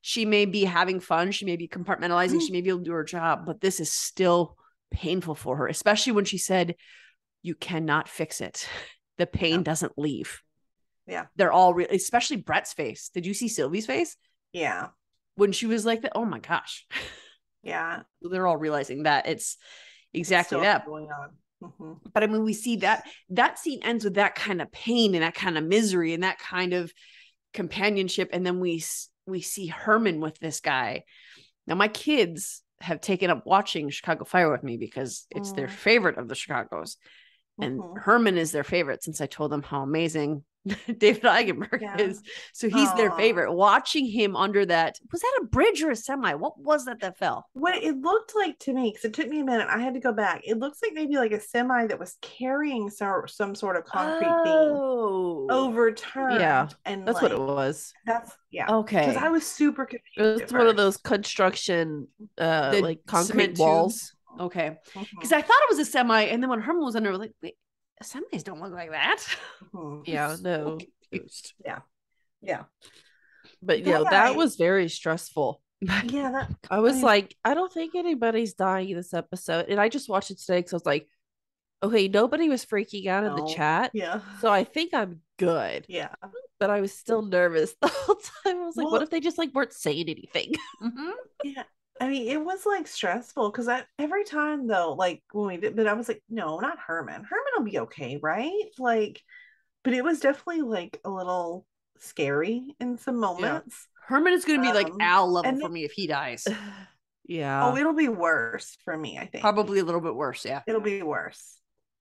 She may be having fun. She may be compartmentalizing. She may be able to do her job, but this is still painful for her, especially when she said, you cannot fix it. The pain doesn't leave. Yeah. They're all especially Brett's face. Did you see Sylvie's face? Yeah. When she was like that, oh my gosh. Yeah. They're all realizing that it's exactly that going on. But I mean, we see that scene ends with that kind of pain and that kind of misery and that kind of companionship. And then we see Herman with this guy. Now, my kids have taken up watching Chicago Fire with me because it's their favorite of the Chicagos. And Herman is their favorite since I told them how amazing David Eigenberg is. So he's their favorite. Watching him under that, was that a bridge or a semi? What was that fell? What it looked like to me, because it took me a minute, I had to go back. It looks like maybe like a semi that was carrying some sort of concrete beam overturned. Yeah, and that's what it was. Okay. Because I was super confused. It was one of those construction, like concrete walls. Okay. Because I thought it was a semi, and then when Herman was under, I was like, wait, semis don't look like that. Yeah, no. So confused. Yeah. But that was very stressful. Yeah, I was like, I don't think anybody's dying in this episode. And I just watched it today because I was like, okay, nobody was freaking out in the chat. Yeah. So I think I'm good. Yeah. But I was still nervous the whole time. I was like, what if they just like weren't saying anything? Yeah. I mean, it was like stressful because every time though, like when we did, but I was like, no, not Herman. Herman will be okay, right? Like, but it was definitely like a little scary in some moments. Yeah. Herman is going to be like Al level for me if he dies. Yeah. Oh, it'll be worse for me, I think. Probably a little bit worse, yeah. It'll be worse.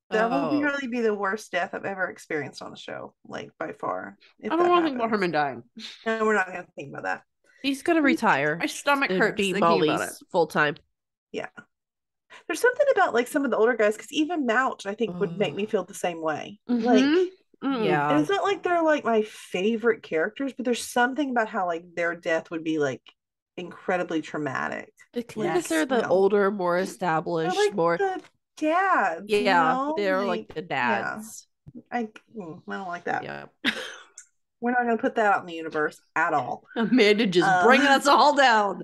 That will really be the worst death I've ever experienced on the show, like by far. I don't want to think about Herman dying. No, we're not going to think about that. He's going to retire. My stomach hurts be thinking about it. Molly's full time. Yeah. There's something about like some of the older guys, because even Mouch, I think, would make me feel the same way. Like, Yeah. and it's not like they're like my favorite characters, but there's something about how like their death would be like incredibly traumatic. Because they're the you know, older, more they're established, like more the dads, you yeah, know? they're like the Yeah. dads. I don't like that. Yeah. We're not going to put that out in the universe at all. Amanda just bringing us all down.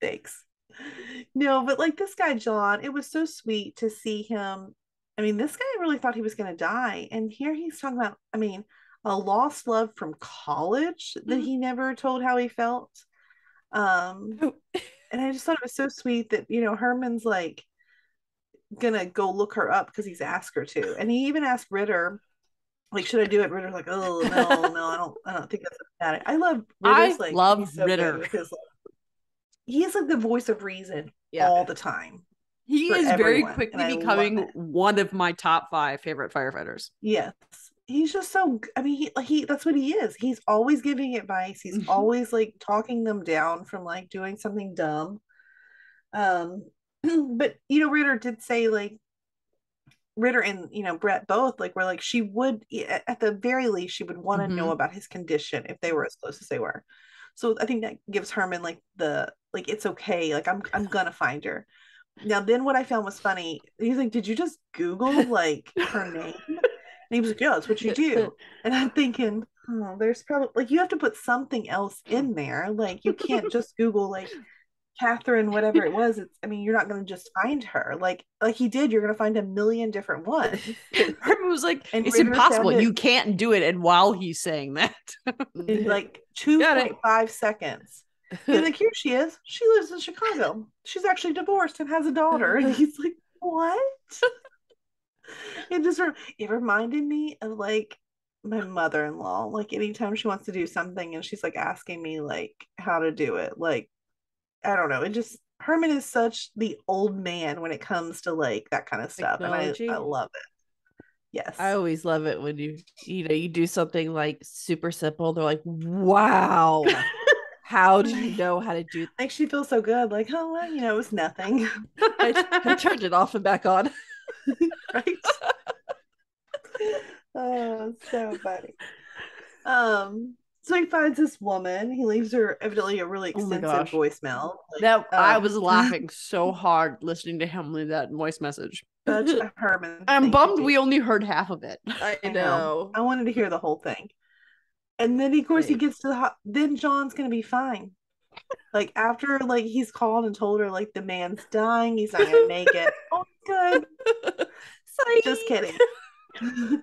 Thanks. No, but like this guy, John, it was so sweet to see him. I mean, this guy really thought he was going to die. And here he's talking about, I mean, a lost love from college that he never told how he felt. And I just thought it was so sweet that, you know, Herman's like gonna go look her up because he's asked her to. And he even asked Ritter, like, should I do it? Ritter's like, oh no, I don't think that's bad. I love Ritter's I like love he's so Ritter. good with his, he's like the voice of reason Yeah. all the time. He for is very everyone, and quickly I love becoming it. one of my top 5 favorite firefighters. Yes. He's just so, I mean, he that's what he is. He's always giving advice. He's always like talking them down from like doing something dumb. But you know, Ritter did say like Ritter and, you know, Brett both like were like she would at the very least she would want to know about his condition if they were as close as they were. So I think that gives Herman like the like it's okay, like I'm gonna find her. Now then what I found was funny, he's like, did you just Google like her name? And he was like, yeah, that's what you do. And I'm thinking, oh, there's probably like you have to put something else in there. Like you can't just Google like Catherine, whatever it was. It's, I mean, you're not going to just find her like he did. You're going to find a million different ones. Herman was like, And it's Ritter impossible. found it You can't do it. And while he's saying that, in like 2.5 seconds. He's like, here she is. She lives in Chicago. She's actually divorced and has a daughter. And he's like, what? It reminded me of like my mother-in-law. Like anytime she wants to do something and she's like asking me like how to do it, like I don't know. It just Herman is such the old man when it comes to like that kind of stuff, Technology. and I love it. Yes, I always love it when you do something like super simple. They're like, wow, how do you know how to do? Makes you feel so good. Like, oh well, you know, it was nothing. I turned it off and back on. Right. Oh, so funny. So he finds this woman. He leaves her evidently a really extensive voicemail. Like, that I was laughing so hard listening to him leave that voice message. Such a Herman. I'm bummed we only heard half of it. I know. I wanted to hear the whole thing. And then of course he gets to the then John's gonna be fine. Like after like he's called and told her like the man's dying, he's not gonna make it. Oh, good. Just kidding. And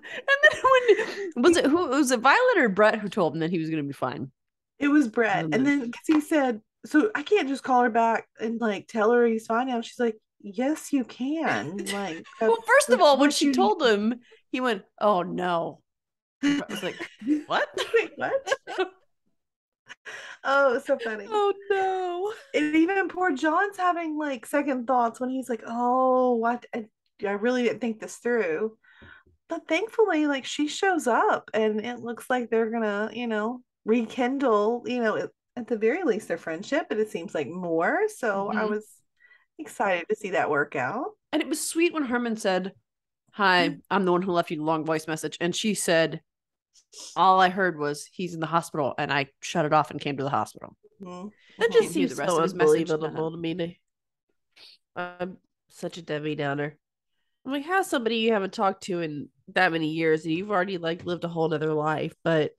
then was it Violet or Brett who told him that he was going to be fine? It was Brett. And then because he said, so I can't just call her back and like tell her he's fine now. She's like, yes, you can. Like, well, first of all, when she told him, he went, oh no. I was like, what? Wait, what? Oh, it's so funny. Oh no. And even poor John's having like second thoughts when he's like, oh, what? I really didn't think this through. But thankfully, like she shows up and it looks like they're gonna, you know, rekindle, you know, at the very least their friendship, but it seems like more. So I was excited to see that work out. And it was sweet when Herman said, hi, I'm the one who left you the long voice message. And she said, all I heard was he's in the hospital, and I shut it off and came to the hospital. That just seems so unbelievable to me. I'm such a Debbie Downer. I'm like, how's somebody you haven't talked to in that many years and you've already like lived a whole nother life? But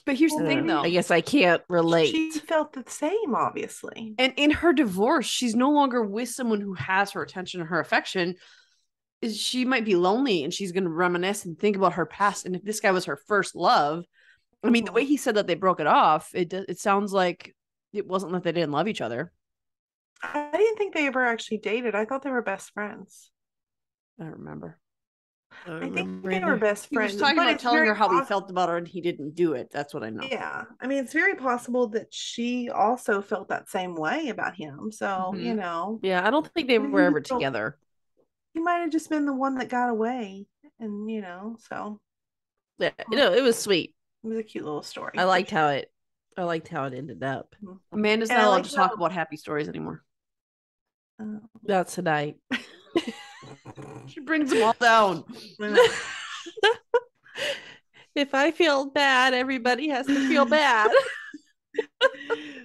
here's the thing, though. I guess I can't relate. She felt the same, obviously. And in her divorce, she's no longer with someone who has her attention and her affection. She might be lonely and she's going to reminisce and think about her past. And if this guy was her first love, I mean, the way he said that they broke it off, it sounds like it wasn't that they didn't love each other. I didn't think they ever actually dated. I thought they were best friends. I don't remember. I think they were best friends. He was talking about telling her how he felt about her and he didn't do it. That's what I know. Yeah. I mean, it's very possible that she also felt that same way about him. So, you know. Yeah, I don't think they were ever together. He might have just been the one that got away. And, you know, so. Yeah, you know, it was sweet. It was a cute little story. I liked how it ended up. Amanda's not allowed to talk about happy stories anymore. That's tonight. She brings them all down. If I feel bad, everybody has to feel bad.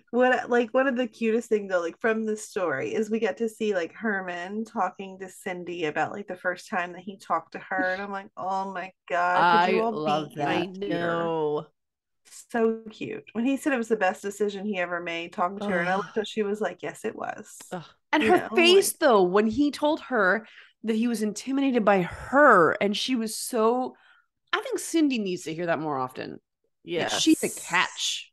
What like one of the cutest things though, like from the story, is we get to see like Herman talking to Cindy about like the first time that he talked to her, and I'm like, oh my god, could you I all love be that. I any cuter? know. So cute. When he said it was the best decision he ever made talking to her, and I looked up, she was like, yes, it was. And You her know, face, like, though, when he told her that he was intimidated by her, and she was so. I think Cindy needs to hear that more often. Yeah. She's a catch.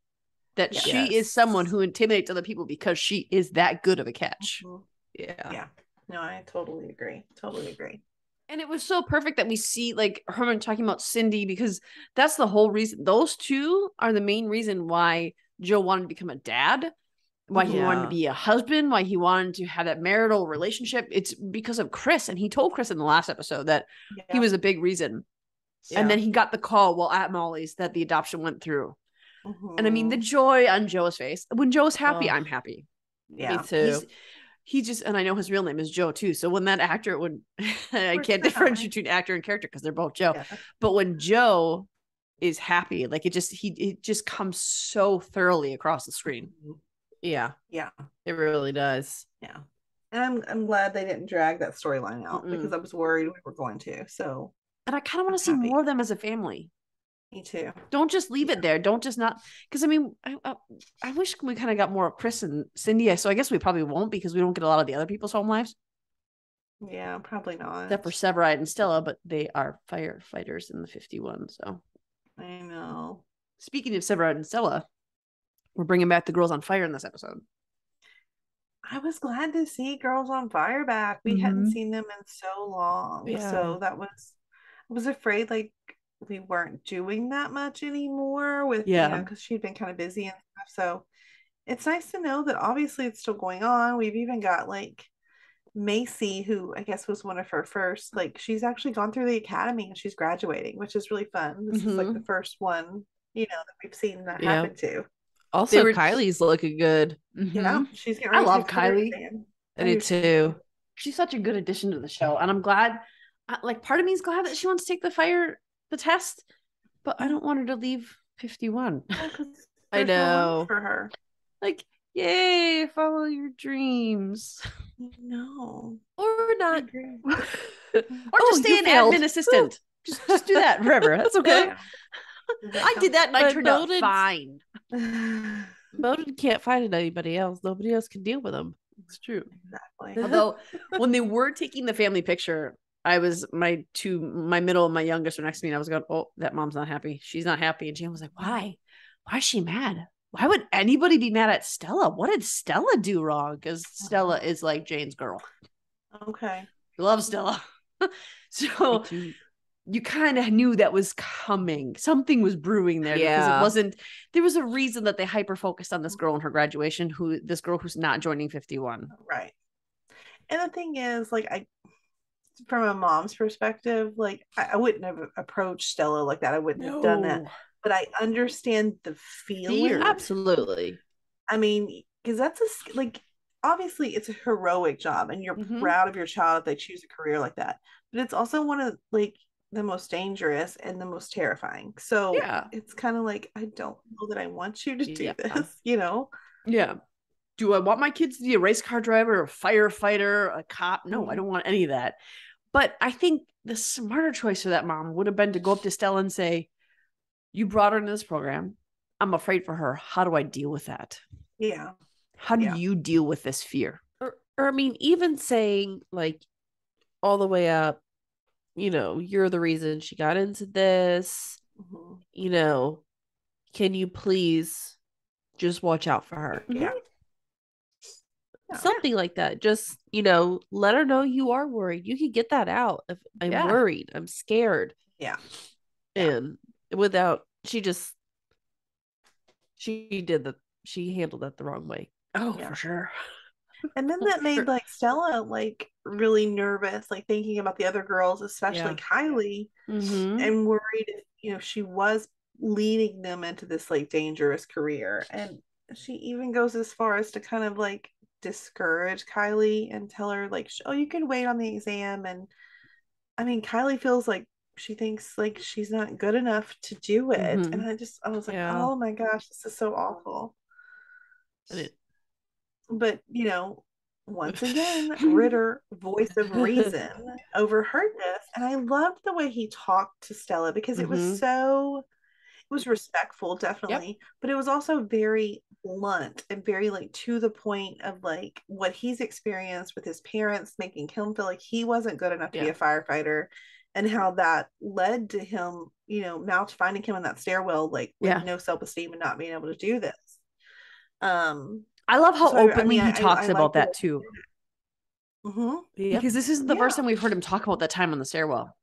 That Yes. she is someone who intimidates other people because she is that good of a catch. Mhm. Yeah. Yeah. No, I totally agree. Totally agree. And it was so perfect that we see like Herman talking about Cindy, because that's the whole reason. Those two are the main reason why Joe wanted to become a dad, why he wanted to be a husband, why he wanted to have that marital relationship. It's because of Chris. And he told Chris in the last episode that he was a big reason. Yeah. And then he got the call while at Molly's that the adoption went through. Mm-hmm. And I mean, the joy on Joe's face. When Joe's happy, I'm happy. Yeah. Me too. He just, and I know his real name is Joe too. So when that actor would, I can't differentiate between actor and character because they're both Joe. Yeah. But when Joe is happy, like it just comes so thoroughly across the screen. Yeah. Yeah. It really does. Yeah. And I'm glad they didn't drag that storyline out because I was worried we were going to. So. And I kind of want to see more of them as a family. Me too. Don't just leave it there. Don't just not, because I mean, I wish we kind of got more of Chris and Cindy. So I guess we probably won't because we don't get a lot of the other people's home lives. Yeah, probably not. Except for Severide and Stella, but they are firefighters in the 51. So I know. Speaking of Severide and Stella, we're bringing back the Girls on Fire in this episode. I was glad to see Girls on Fire back. We hadn't seen them in so long. Yeah. So I was afraid like we weren't doing that much anymore with, you know, because she'd been kind of busy and stuff. So it's nice to know that obviously it's still going on. We've even got like Macy, who I guess was one of her first, like she's actually gone through the academy and she's graduating, which is really fun. This is like the first one, you know, that we've seen that happen to. Also, Kylie's looking good. Yeah, she's getting ready. I love Kylie. I do too. She's such a good addition to the show, and I'm glad. Like, part of me is glad that she wants to take the test, but I don't want her to leave 51. I know for her. Like, yay, follow your dreams. No, or not, or just stay an admin assistant. Just do that forever. That's okay. I did that and I turned out fine. Bowden can't find anybody else. Nobody else can deal with him. It's true. Exactly. Although when they were taking the family picture, I was my middle and my youngest were next to me, and I was going, "Oh, that mom's not happy. She's not happy." And Jan was like, "Why? Why is she mad? Why would anybody be mad at Stella? What did Stella do wrong?" Because Stella is like Jane's girl. Okay. I love Stella. So you kind of knew that was coming. Something was brewing there because there was a reason that they hyper focused on this girl in her graduation, this girl who's not joining 51. Right. And the thing is, like, from a mom's perspective, like I wouldn't have approached Stella like that. I wouldn't have done that. But I understand the feeling. Absolutely. I mean, because that's obviously it's a heroic job and you're proud of your child if they choose a career like that. But it's also one of like the most dangerous and the most terrifying. So it's kind of like, I don't know that I want you to do this, you know? Yeah. Do I want my kids to be a race car driver, a firefighter, a cop? No, I don't want any of that. But I think the smarter choice for that mom would have been to go up to Stella and say, "You brought her into this program. I'm afraid for her. How do I deal with that? Yeah. How do you deal with this fear?" Or I mean, even saying like all the way up, you know, you're the reason she got into this. You know, can you please just watch out for her? Yeah. Something like that. Just, you know, let her know you are worried. You can get that out. If I'm worried, I'm scared. Yeah. And without, she handled that the wrong way. Oh, for sure. And then that made like Stella like really nervous, like thinking about the other girls, especially Kylie, and worried if, you know, she was leading them into this like dangerous career. And she even goes as far as to kind of like discourage Kylie and tell her like, oh, you can wait on the exam. And I mean, Kylie feels like she thinks like she's not good enough to do it. Mhm. And I was like, Yeah. oh my gosh, this is so awful. And But once again, Ritter, voice of reason, overheard this. And I loved the way he talked to Stella because it was it was respectful, definitely, but it was also very blunt and very like to the point of like what he's experienced with his parents, making him feel like he wasn't good enough to be a firefighter, and how that led to him, Mouch finding him in that stairwell, like with no self-esteem and not being able to do this. I love how openly he talks about that too. Because this isn't the first time we've heard him talk about that time on the stairwell.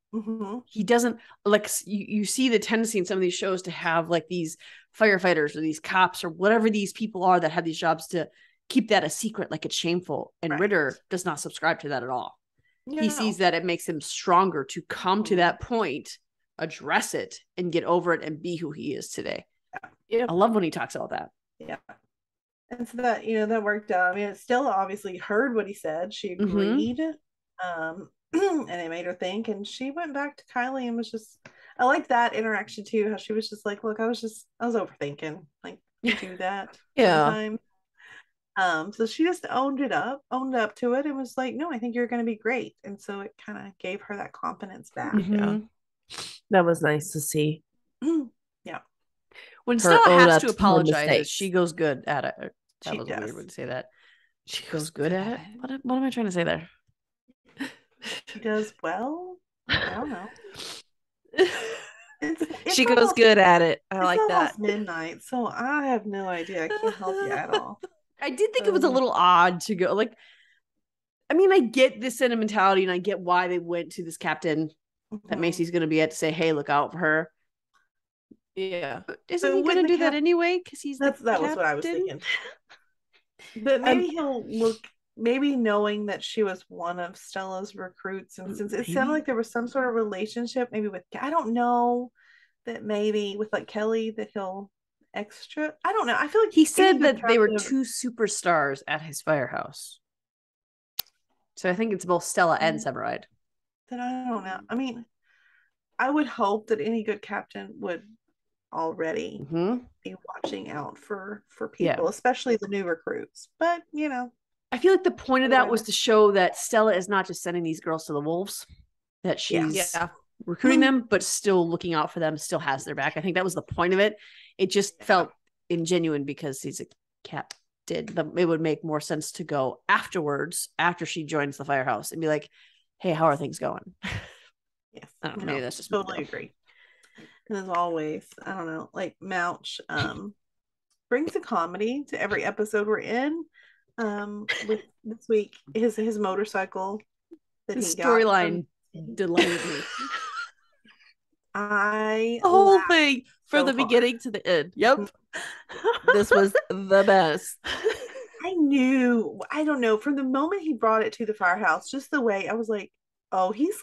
He doesn't like you see the tendency in some of these shows to have like these firefighters or these cops or whatever these people are that have these jobs to keep that a secret, like it's shameful. And Ritter does not subscribe to that at all. He sees that it makes him stronger to come to that point, address it, and get over it and be who he is today. I love when he talks about that. And so that, that worked out. I mean, Stella obviously heard what he said. She agreed. And it made her think. And she went back to Kylie and was just, I liked that interaction too. How she was just like, look, I was overthinking. Like, you do that sometimes. So she just owned up to it and was like, no, I think you're going to be great. And so it kind of gave her that confidence back. That was nice to see. When Stella has to apologize, she goes good at it. That was a weird way to say that. She goes good at it. What am I trying to say there? She does well. I don't know. She goes good at it. I like that. It's midnight, so I have no idea. I can't help you at all. I did think it was a little odd to go like. I mean, I get this sentimentality, and I get why they went to this captain that Macy's going to be at to say, "Hey, look out for her." Yeah, isn't he going to do that anyway? Because that was what I was thinking. But maybe he'll look. Maybe knowing that she was one of Stella's recruits, and since it sounded like there was some sort of relationship, maybe with, I don't know, that maybe with like Kelly, that he'll extra. I don't know. I feel like he said that they were two superstars at his firehouse. So I think it's both Stella and Severide. Then I don't know. I mean, I would hope that any good captain would already be watching out for people, especially the new recruits. But I feel like the point of that was to show that Stella is not just sending these girls to the wolves, that she's recruiting them, but still looking out for them, still has their back. I think that was the point of it. It just felt ingenuine because he's a captain. It would make more sense to go afterwards, after she joins the firehouse, and be like, hey, how are things going? Yes. I don't know. Maybe that's just totally agree. And as always, I don't know, like Mouch brings a comedy to every episode we're in. With this week, his motorcycle that the storyline delighted me. The whole thing from the beginning to the end. Yep. This was the best. I don't know, from the moment he brought it to the firehouse, just the way I was like, oh, he's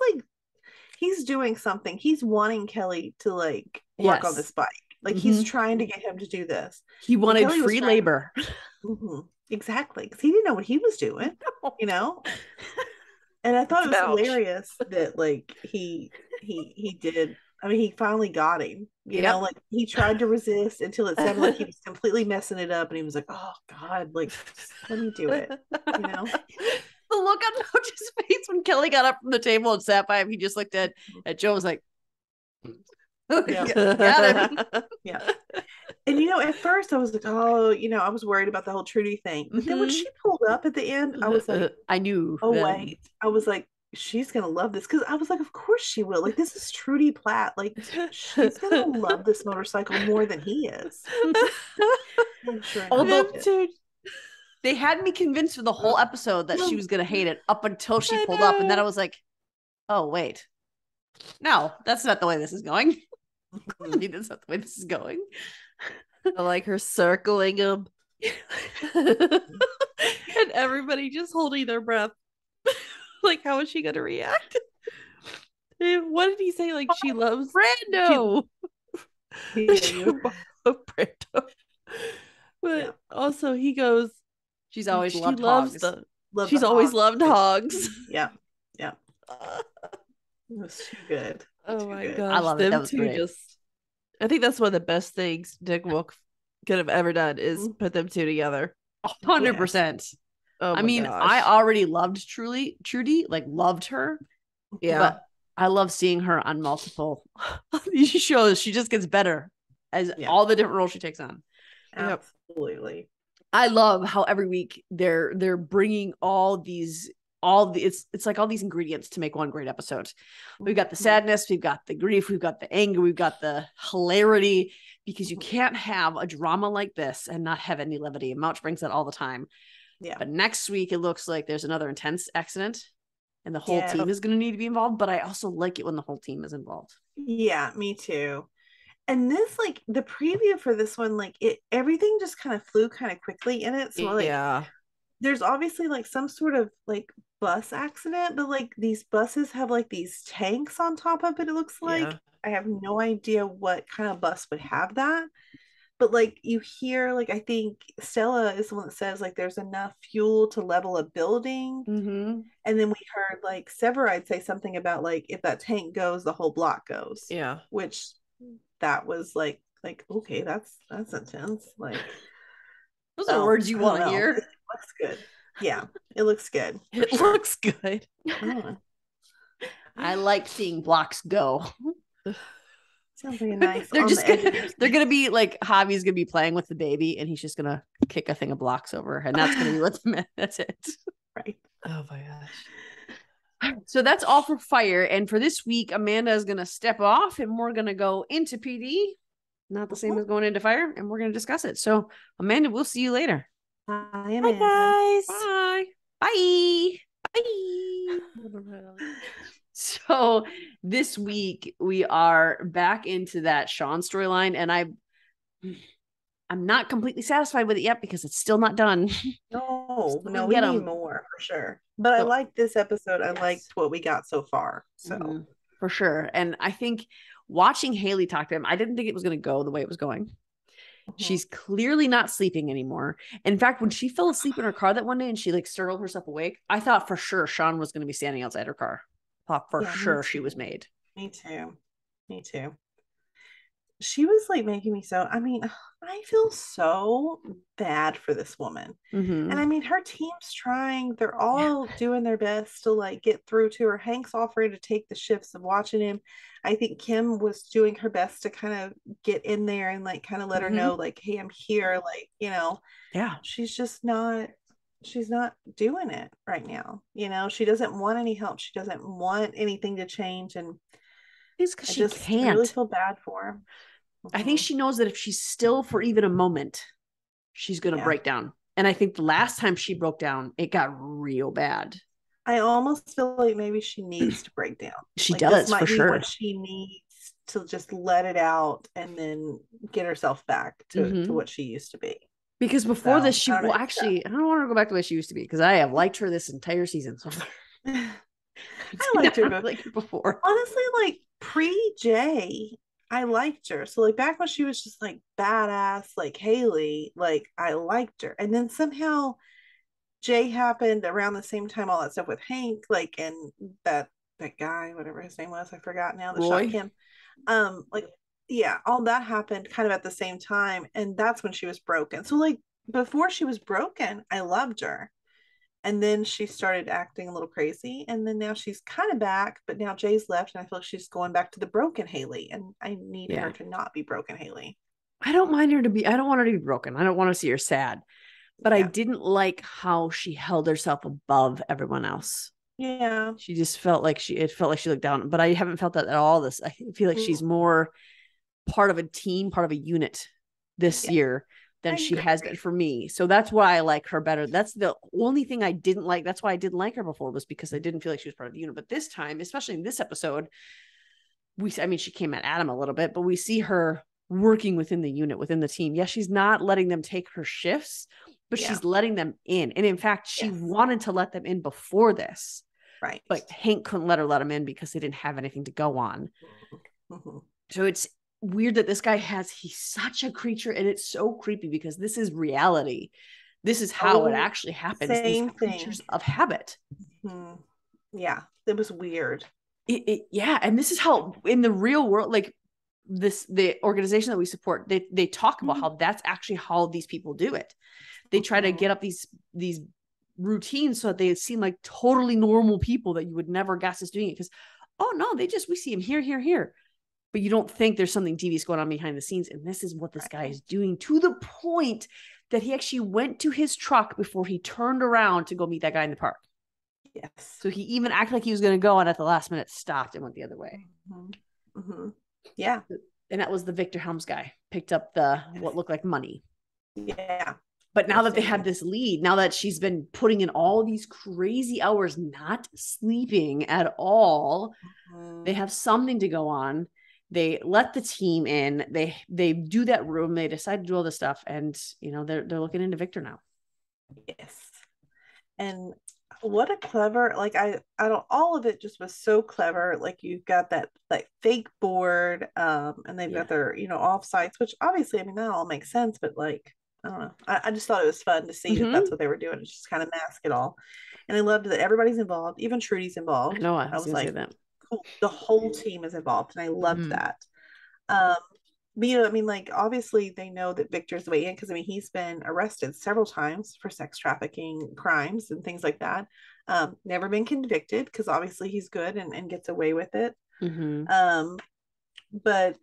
doing something. He's wanting Kelly to like work on this bike. Like he's trying to get him to do this. He wanted free labor. Exactly, because he didn't know what he was doing, And I thought it was hilarious that like he did. I mean, he finally got him. You know, like he tried to resist until it sounded like he was completely messing it up, and he was like, "Oh God, like let me do it." The look on Mouch's face when Kelly got up from the table and sat by him, he just looked at Joe and was like, got him. And at first I was like, oh, I was worried about the whole Trudy thing. But then when she pulled up at the end, I was like, I knew. Oh, wait. I was like, she's going to love this. Because I was like, of course she will. Like, this is Trudy Platt. Like, she's going to love this motorcycle more than he is. Although, they had me convinced for the whole episode that she was going to hate it up until she pulled up. And then I was like, oh, wait. No, that's not the way this is going. That's not the way this is going. I like her circling him. And everybody just holding their breath. Like, how is she going to react? What did he say? Like, she loves Brando. Brando. But also he goes, She's always She loved loves hogs. She's always loved hogs. Yeah. Yeah. It was too good. Oh Too my good. gosh. I love it. Them That was two great. I think that's one of the best things Dick Wolf could have ever done is put them two together. 100%. Oh my I mean, gosh. I already loved Trudy, like loved her. Yeah. But I love seeing her on multiple shows. She just gets better as all the different roles she takes on. Absolutely. I love how every week they're bringing it's like all these ingredients to make one great episode. We've got the sadness, we've got the grief, we've got the anger, we've got the hilarity, because you can't have a drama like this and not have any levity. And Mouch brings that all the time. Yeah. But next week it looks like there's another intense accident and the whole team is going to need to be involved. But I also like it when the whole team is involved. Yeah, me too. And this, like, the preview for this one, like, everything just kind of flew kind of quickly in it. So, like, there's obviously, like, some sort of, like, bus accident, but, like, these buses have, like, these tanks on top of it, it looks like. I have no idea what kind of bus would have that. But, like, you hear, like, I think Stella is the one that says, like, there's enough fuel to level a building. Mm-hmm. And then we heard, like, Severide say something about, like, if that tank goes, the whole block goes. Yeah. Which... that was like okay, that's intense. Like, those are words you want to hear. It looks good. Yeah, it looks good. It looks good. I like seeing blocks go. Sounds like a nice. They're gonna be like, Javi's gonna be playing with the baby, and he's just gonna kick a thing of blocks over, and that's gonna be what's that's it. Right. Oh my gosh. So that's all for fire. And for this week, Amanda is going to step off and we're going to go into PD. Not the same as going into fire. And we're going to discuss it. So, Amanda, we'll see you later. Bye, Amanda. Bye, guys. Bye. Bye. So this week we are back into that Sean storyline. And I'm not completely satisfied with it yet because it's still not done. No, we need more for sure. But I liked this episode. I liked what we got so far. So for sure. And I think watching Haley talk to him, I didn't think it was going to go the way it was going. She's clearly not sleeping anymore. In fact, when she fell asleep in her car that one day and she like startled herself awake, I thought for sure Sean was going to be standing outside her car. Thought for sure she was made. Me too. She was like making me so, I mean, I feel so bad for this woman. And I mean, her team's trying, they're all doing their best to like get through to her. Hank's offering to take the shifts of watching him. I think Kim was doing her best to kind of get in there and like kind of let her know like, hey, I'm here. Like, you know, she's just not, she's not doing it right now. You know, she doesn't want any help. She doesn't want anything to change. And it's because she can't. I really feel bad for her. I think she knows that if she's still for even a moment, she's going to break down. And I think the last time she broke down, it got real bad. I almost feel like maybe she needs to break down. She like, does, this might for be sure. what she needs to just let it out and then get herself back to what she used to be. Because before this, she I don't want her to go back to the way she used to be because I have liked her this entire season so far. I liked her before. Honestly, like pre-Jay, I liked her. So like back when she was just like badass, like Haley, like I liked her. And then somehow Jay happened around the same time, all that stuff with Hank, like, and that guy, whatever his name was, I forgot now, that shot him. Like, yeah, all that happened kind of at the same time. And that's when she was broken. So like before she was broken, I loved her. And then she started acting a little crazy. And then now she's kind of back, but now Jay's left. And I feel like she's going back to the broken Haley. And I need her to not be broken Haley. I don't want her to be broken. I don't want to see her sad. But I didn't like how she held herself above everyone else. Yeah. She just felt like it felt like she looked down. But I haven't felt that at all. I feel like she's more part of a team, part of a unit this year than she has been for me. So that's why I like her better. That's the only thing I didn't like. That's why I didn't like her before, was because I didn't feel like she was part of the unit. But this time, especially in this episode, she came at Adam a little bit, but we see her working within the unit, within the team. Yes, she's not letting them take her shifts, but she's letting them in. And in fact, she wanted to let them in before this. Right. But Hank couldn't let them in because they didn't have anything to go on. So it's weird that this guy he's such a creature, and it's so creepy because this is reality. This is how it actually happens. Same these creatures of habit. Yeah, it was weird. Yeah, and this is how in the real world, like the organization that we support, they talk about how that's actually how these people do it. They try to get up these routines so that they seem like totally normal people that you would never guess is doing it. Because we see him here, but you don't think there's something devious going on behind the scenes. And this is what this guy is doing, to the point that he actually went to his truck before he turned around to go meet that guy in the park. Yes. So he even acted like he was going to go, and at the last minute stopped and went the other way. Yeah. And that was the Victor Helms guy, picked up what looked like money. Yeah. But now that they had this lead, now that she's been putting in all these crazy hours, not sleeping at all, they have something to go on. They let the team in. They do that room. They decide to do all this stuff, and they're looking into Victor now. Yes. And what a clever, like I don't, all of it just was so clever. Like you've got that like fake board, and they've got their off sites, which obviously, I mean, that all makes sense, but like I don't know, I just thought it was fun to see that that's what they were doing. It's just kind of mask it all. And I loved that everybody's involved, even Trudy's involved. I know, I was like, say that. Cool. The whole team is involved, and I loved that. But I mean, like obviously they know that Victor's way in, because I mean he's been arrested several times for sex trafficking crimes and things like that. Never been convicted because obviously he's good and gets away with it. But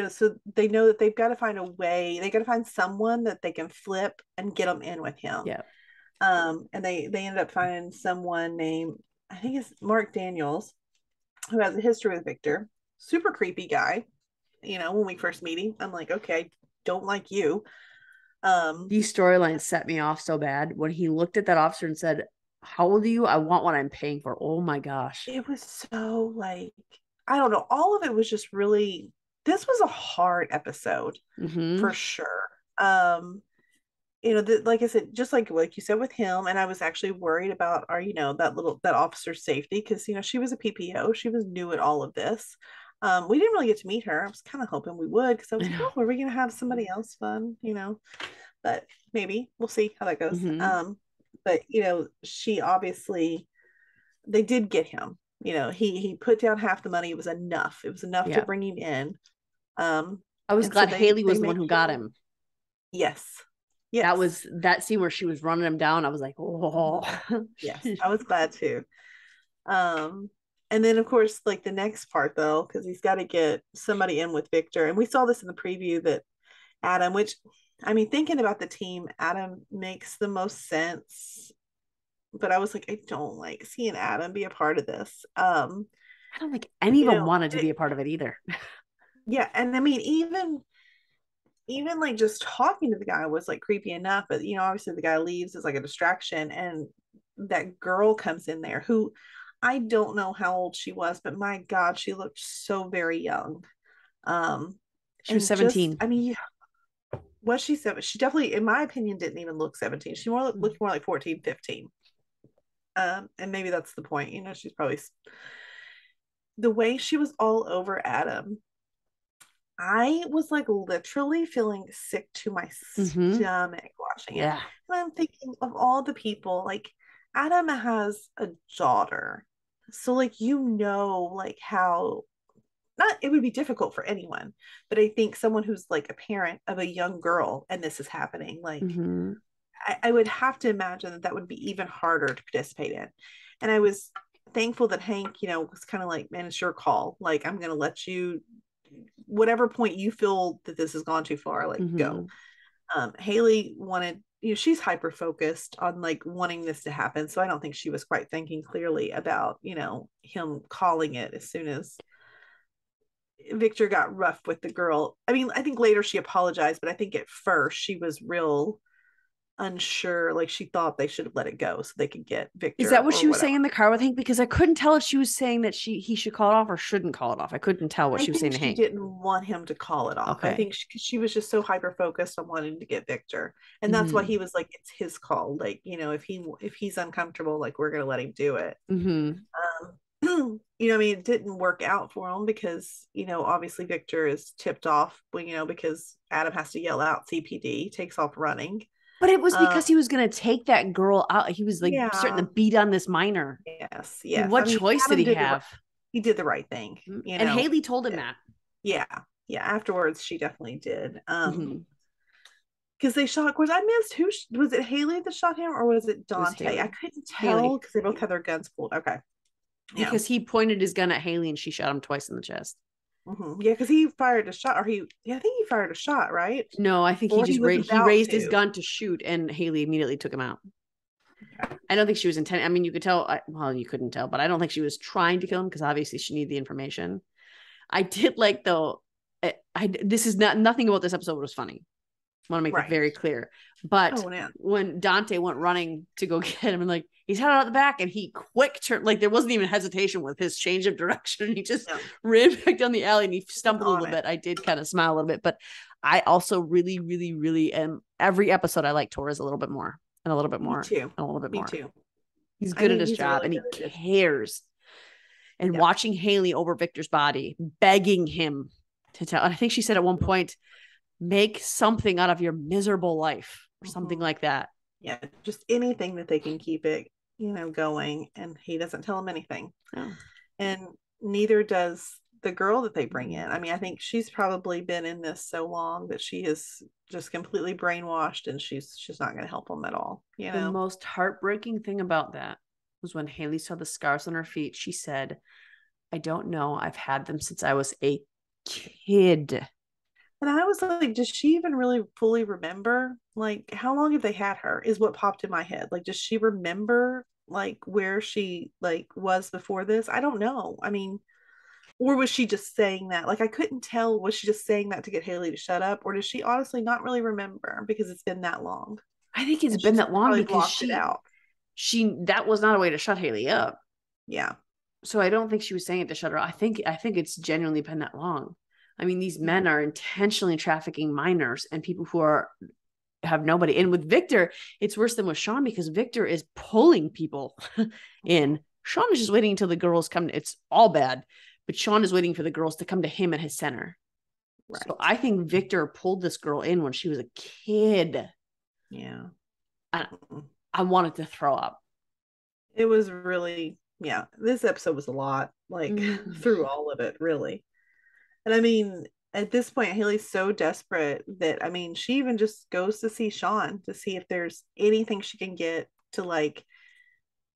so they know that they've got to find a way. They got to find someone that they can flip and get them in with him. Yeah. And they ended up finding someone named, I think it's Mark Daniels, who has a history with Victor. Super creepy guy. When we first meet him, I'm like, okay, I don't like you. These storylines set me off so bad when he looked at that officer and said, "How old are you? I want what I'm paying for." Oh my gosh. It was so like, I don't know. All of it was just really, this was a hard episode for sure. Like I said, just like you said with him, and I was actually worried about that officer's safety, because she was a PPO, she was new at all of this. We didn't really get to meet her. I was kind of hoping we would, because I was like, oh, are we gonna have somebody else fun, but maybe we'll see how that goes. But she obviously, they did get him. He put down half the money. It was enough to bring him in. I was glad Haley was the one who got him. Yes. That was that scene where she was running him down. I was like, oh. Yes, I was glad too. And then of course, like the next part though, because he's got to get somebody in with Victor, and we saw this in the preview that Adam, which I mean, thinking about the team, Adam makes the most sense. But I was like, I don't like seeing Adam be a part of this. I don't think any of them wanted to be a part of it either. Yeah, and I mean, even like just talking to the guy was like creepy enough, but obviously the guy leaves as like a distraction, and that girl comes in there who I don't know how old she was, but my God, she looked so very young. She was 17. I mean, was she 7? She definitely, in my opinion, didn't even look 17. She looked more like 14, 15. And maybe that's the point. She's probably, the way she was all over Adam, I was like literally feeling sick to my stomach watching it. And I'm thinking of all the people, like Adam has a daughter. So like, like how, not, it would be difficult for anyone, but I think someone who's like a parent of a young girl and this is happening, like I would have to imagine that would be even harder to participate in. And I was thankful that Hank, was kind of like, man, it's your call. Like, I'm going to let you, whatever point you feel that this has gone too far, like go. Haley wanted, she's hyper focused on like wanting this to happen. So I don't think she was quite thinking clearly about, him calling it as soon as Victor got rough with the girl. I mean, I think later she apologized, but I think at first she was real unsure. Like she thought they should have let it go so they could get Victor. Is that what she was saying in the car with Hank? Because I couldn't tell if she was saying that he should call it off or shouldn't call it off. I couldn't tell what she was saying to Hank. She didn't want him to call it off. Okay. I think she was just so hyper focused on wanting to get Victor, and that's why he was like, it's his call. Like, if he's uncomfortable, like we're gonna let him do it. I mean, it didn't work out for him because obviously Victor is tipped off, because Adam has to yell out CPD, takes off running. But it was because he was going to take that girl out. He was like starting to beat on this minor. Yes. What choice did he have? He did the right thing. And Haley told him that. Yeah. Yeah. Afterwards, she definitely did. Because they shot, of course, I missed who was it, Haley that shot him, or was it Dante? I couldn't tell because they both had their guns pulled. Okay. Because he pointed his gun at Haley and she shot him twice in the chest. Yeah, because he fired a shot, I think he fired a shot, right? No, I think he raised his gun to shoot, and Haley immediately took him out. Okay. I don't think she was intending. I mean, you could tell. You couldn't tell, but I don't think she was trying to kill him because obviously she needed the information. I did like though. This is nothing about this episode was funny. I want to make that very clear. But when Dante went running to go get him, and like he's headed out the back, and he quick turned, like there wasn't even hesitation with his change of direction. He just ran back down the alley and he stumbled a little bit. I did kind of smile a little bit, but I also really, really, really am. Every episode I like Torres a little bit more and a little bit more. Me too. And a little bit more. Me too. He's good at his job and he cares. And watching Haley over Victor's body, begging him to tell. And I think she said at one point, make something out of your miserable life or something like that. Yeah, just anything that they can keep it, going. And he doesn't tell them anything. Oh. And neither does the girl that they bring in. I mean, I think she's probably been in this so long that she is just completely brainwashed, and she's not going to help them at all. The most heartbreaking thing about that was when Haley saw the scars on her feet. She said, I don't know. I've had them since I was a kid. And I was like, does she even really fully remember? Like, how long have they had her is what popped in my head. Like, does she remember like where she like was before this? I don't know. I mean, or was she just saying that? Like, I couldn't tell. Was she just saying that to get Haley to shut up? Or does she honestly not really remember because it's been that long? I think it's been that long because that was not a way to shut Haley up. Yeah. So I don't think she was saying it to shut her up. I think it's genuinely been that long. I mean, these men are intentionally trafficking minors and people who have nobody. And with Victor, it's worse than with Sean because Victor is pulling people in. Sean is just waiting until the girls come. It's all bad, but Sean is waiting for the girls to come to him at his center. Right. So I think Victor pulled this girl in when she was a kid. Yeah. I wanted to throw up. It was really, this episode was a lot, like through all of it, really. And I mean, at this point, Haley's so desperate that, I mean, she even just goes to see Sean to see if there's anything she can get to like,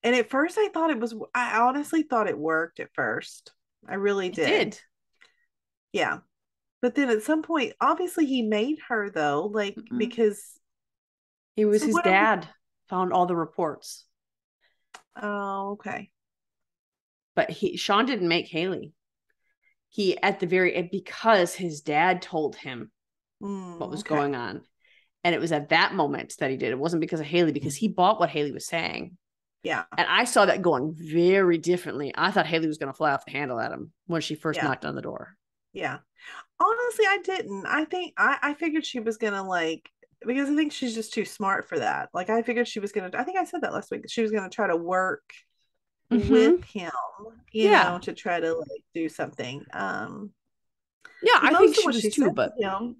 and at first I honestly thought it worked at first. I really did. It did. Yeah. But then at some point, obviously he made her though, like, because it was his dad found all the reports. Oh, okay. But Sean didn't make Haley. He because his dad told him what was going on. And it was at that moment that he did. It wasn't because of Haley, because he bought what Haley was saying. Yeah. And I saw that going very differently. I thought Haley was going to fly off the handle at him when she first knocked on the door. Yeah. Honestly, I didn't. I think I figured she was going to like, because I think she's just too smart for that. Like, I figured she was going to, I think I said that last week, that she was going to try to work with him, you know, to try to like do something. I think she was too, but him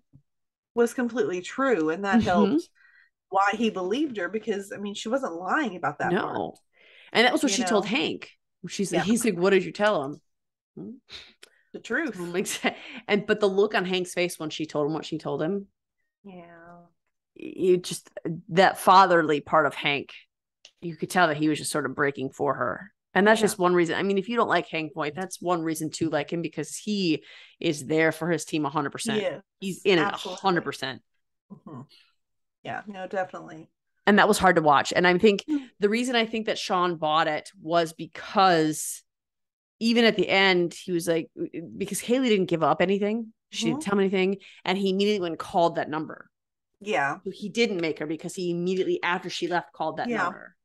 was completely true, and that helped why he believed her, because I mean, she wasn't lying about that part. And that was what she told Hank. He's like, what did you tell him? The truth. But the look on Hank's face when she told him what she told him, you just, that fatherly part of Hank, you could tell that he was just sort of breaking for her. And that's just one reason. I mean, if you don't like Hank Boyd, that's one reason to like him, because he is there for his team 100%. He's in it 100%. Yeah, no, definitely. And that was hard to watch. And I think the reason I think that Sean bought it was because even at the end, he was like, because Haley didn't give up anything. She didn't tell him anything. And he immediately went and called that number. Yeah. So he didn't make her, because he immediately after she left called that number.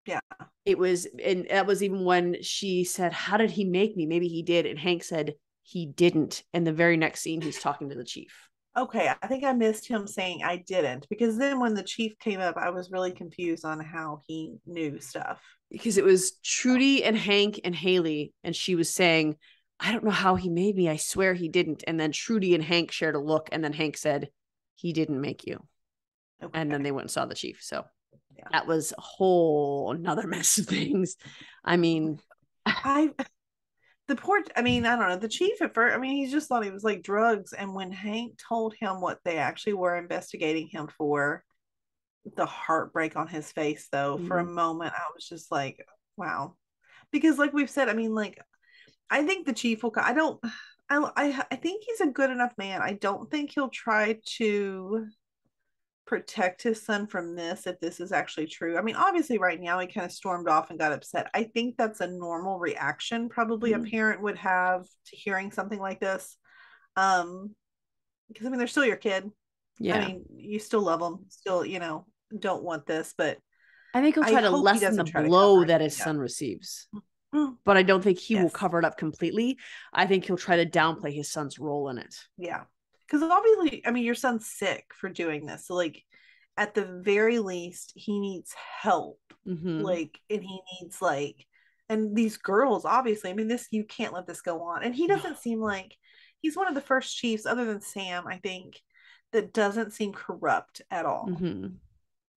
Yeah. It was, and that was even when she said, how did he make me? Maybe he did. And Hank said he didn't. And the very next scene, he's talking to the chief. Okay. I think I missed him saying I didn't, because then when the chief came up, I was really confused on how he knew stuff. Because it was Trudy and Hank and Haley. And she was saying, I don't know how he made me. I swear he didn't. And then Trudy and Hank shared a look. And then Hank said, he didn't make you. And then they went and saw the chief. So Yeah. that was a whole another mess of things. I mean, the poor, I mean, I don't know, the chief at first, I mean, he just thought he was like drugs. And when Hank told him what they actually were investigating him for, the heartbreak on his face, though, for a moment, I was just like, wow. Because like we've said, I mean, like, I think the chief will, I think he's a good enough man. I don't think he'll try to protect his son from this if this is actually true. I mean, obviously right now he kind of stormed off and got upset. I think that's a normal reaction probably a parent would have to hearing something like this. Because I mean, they're still your kid. yeah. I mean, you still love them, still, don't want this, but I think he'll try to lessen the blow that his son receives. But I don't think he will cover it up completely. I think he'll try to downplay his son's role in it. Yeah. Because obviously, I mean, your son's sick for doing this. So, like, at the very least, he needs help. Like, and he needs, like, and these girls, obviously, I mean, you can't let this go on. And he doesn't seem like, he's one of the first chiefs, other than Sam, I think, that doesn't seem corrupt at all.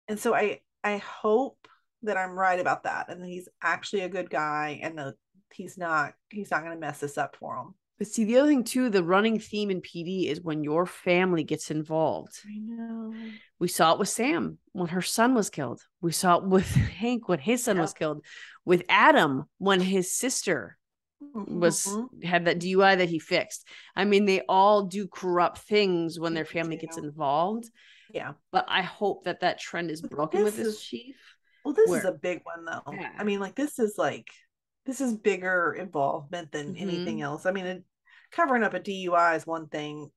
And so I hope that I'm right about that, and that he's actually a good guy, and that he's not going to mess this up for him. But see, the other thing too, the running theme in PD is when your family gets involved. I know. We saw it with Sam when her son was killed. We saw it with Hank when his son was killed. With Adam when his sister had that DUI that he fixed. I mean, they all do corrupt things when their family gets involved. Yeah. But I hope that trend is broken with this chief. Well, this is a big one, though. Yeah. I mean, like, this is bigger involvement than anything else. I mean, covering up a DUI is one thing,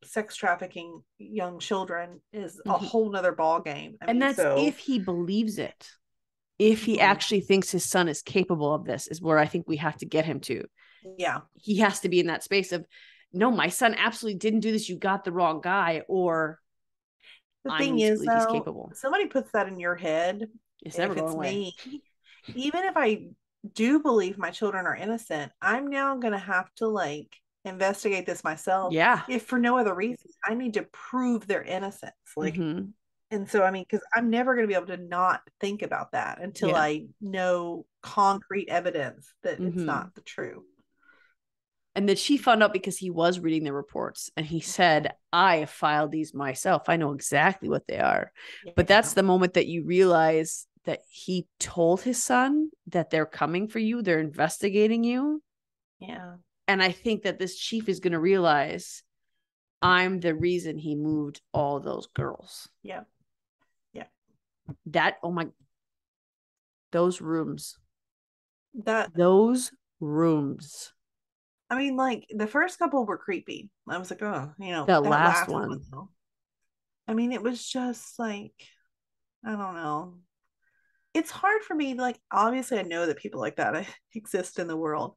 sex trafficking young children is a whole nother ball game. And that's if he believes it. If he actually thinks his son is capable of this, is where I think we have to get him to. Yeah. He has to be in that space of, no, my son absolutely didn't do this. You got the wrong guy. Or the thing is, though, he's capable. Somebody puts that in your head. It's never going away. Me, even if I do believe my children are innocent, I'm now going to have to, like, investigate this myself. Yeah. If for no other reason, I need to prove their innocence. Like, and so, I mean, because I'm never going to be able to not think about that until I know concrete evidence that it's not the true. And the chief found out because he was reading the reports, and he said, I filed these myself. I know exactly what they are. Yeah. But that's the moment that you realize that he told his son that they're coming for you. They're investigating you. Yeah. And I think that this chief is going to realize I'm the reason he moved all those girls. Yeah. Yeah. Those rooms. Those rooms. I mean, like, the first couple were creepy. I was like, oh, that last one. I mean, it was just like, I don't know. It's hard for me. Like, obviously, I know that people like that exist in the world,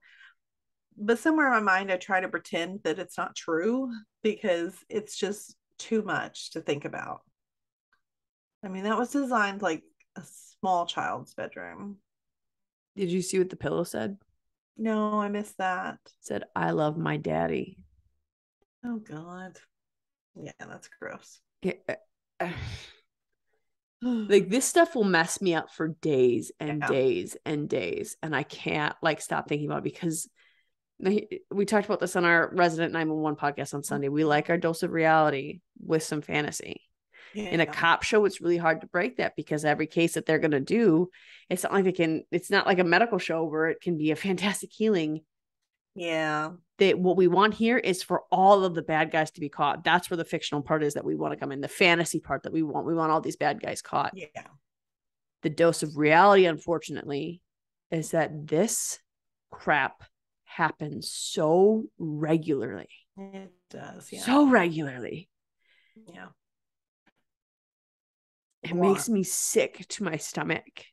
but somewhere in my mind, I try to pretend that it's not true because it's just too much to think about. I mean, that was designed like a small child's bedroom. Did you see what the pillow said? No, I missed that. It said, I love my daddy. Oh, God. Yeah, that's gross. Like, this stuff will mess me up for days and days and days. And I can't, like, stop thinking about it, because we talked about this on our Resident 911 podcast on Sunday. We like our dose of reality with some fantasy. Yeah. In a cop show, it's really hard to break that, because every case that they're going to do, it's not like it's not like a medical show where it can be a fantastic healing. Yeah. What we want here is for all of the bad guys to be caught. That's where the fictional part is that we want to come in. The fantasy part that we want all these bad guys caught. Yeah. The dose of reality, unfortunately, is that this crap happens so regularly. It does. Yeah. So regularly. Yeah. It makes me sick to my stomach.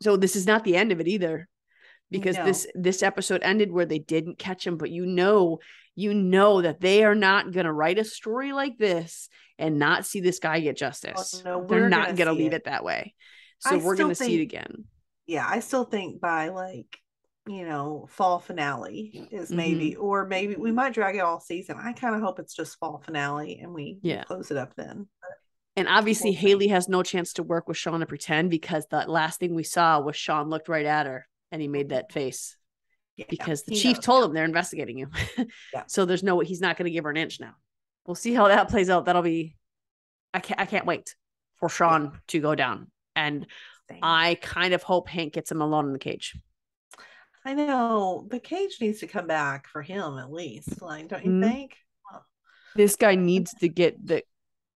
So this is not the end of it either, because this episode ended where they didn't catch him, but you know that they are not going to write a story like this and not see this guy get justice. Oh, no, they're not going to leave it that way. So we're going to see it again. Yeah, I still think by, like, fall finale is maybe, or maybe we might drag it all season. I kind of hope it's just fall finale and we close it up then. And obviously Haley has no chance to work with Sean to pretend, because the last thing we saw was Sean looked right at her and he made that face because the chief told him they're investigating you. So he's not going to give her an inch now. We'll see how that plays out. That'll be, I can't wait for Sean to go down. And I kind of hope Hank gets him alone in the cage. I know the cage needs to come back for him at least. Like, don't you think? This guy needs to get the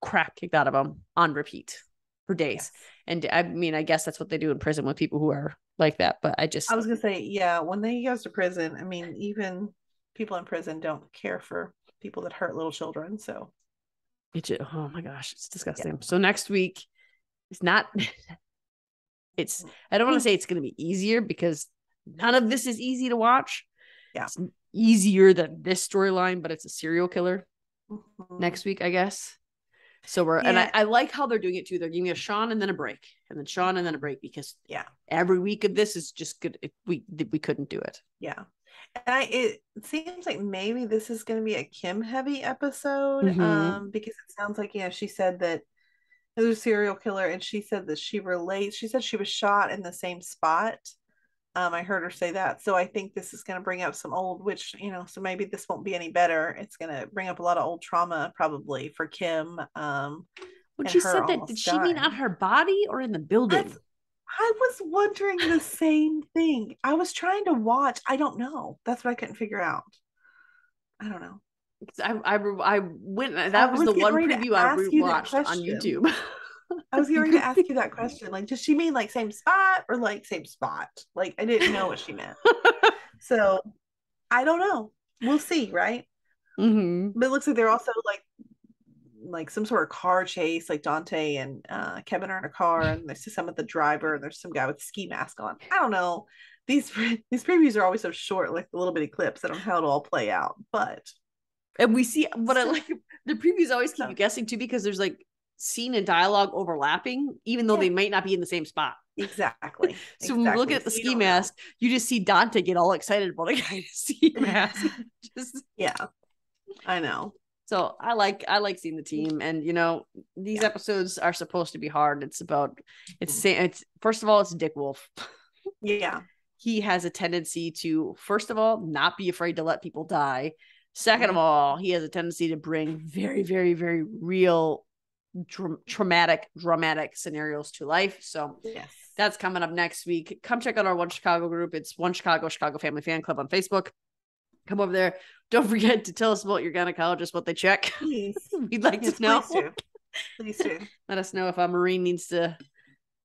crap kicked out of him on repeat for days. And I mean, I guess that's what they do in prison with people who are like that. But I was gonna say, when he goes to prison, I mean, even people in prison don't care for people that hurt little children. So oh my gosh, it's disgusting. So next week, I don't want to say it's going to be easier, because none of this is easy to watch. It's easier than this storyline, but it's a serial killer next week, I guess. So and I like how they're doing it too. They're giving us Sean and then a break, and then Sean and then a break, because every week of this is just good. We couldn't do it. And it seems like maybe this is going to be a Kim heavy episode, because it sounds like, she said that it was a serial killer, and she said that she said she was shot in the same spot. I heard her say that. So I think this is going to bring up some old, so maybe this won't be any better. It's going to bring up a lot of old trauma probably for Kim. When she said that, did she mean on her body or in the building? I was wondering the same thing. I was trying to watch. I don't know. That's what I couldn't figure out. I don't know. I went. That was the one preview I rewatched on YouTube. I was going to ask you that question. Like, does she mean like same spot or like same spot? Like, I didn't know what she meant. So I don't know. We'll see, right? But it looks like they're also like some sort of car chase, like Dante and Kevin are in a car, and there's some with the driver, and there's some guy with a ski mask on. I don't know. These previews are always so short, like the little bitty clips. I don't know how it'll all play out, and we see. But I like the previews always keep you guessing too, because there's like scene and dialogue overlapping, even though they might not be in the same spot. Exactly. So when we look at the ski mask, you just see Dante get all excited about a guy's ski mask. I know. So I like seeing the team, and these episodes are supposed to be hard. It's first of all, it's Dick Wolf. He has a tendency to, first of all, not be afraid to let people die. Second of all, he has a tendency to bring very, very, very real, dramatic scenarios to life. So that's coming up next week. Come check out our One Chicago group. It's One Chicago Family Fan Club on Facebook. Come over there. Don't forget to tell us about your gynecologist, what they check. Please. We'd like to know. Please do. Let us know if a Marine needs to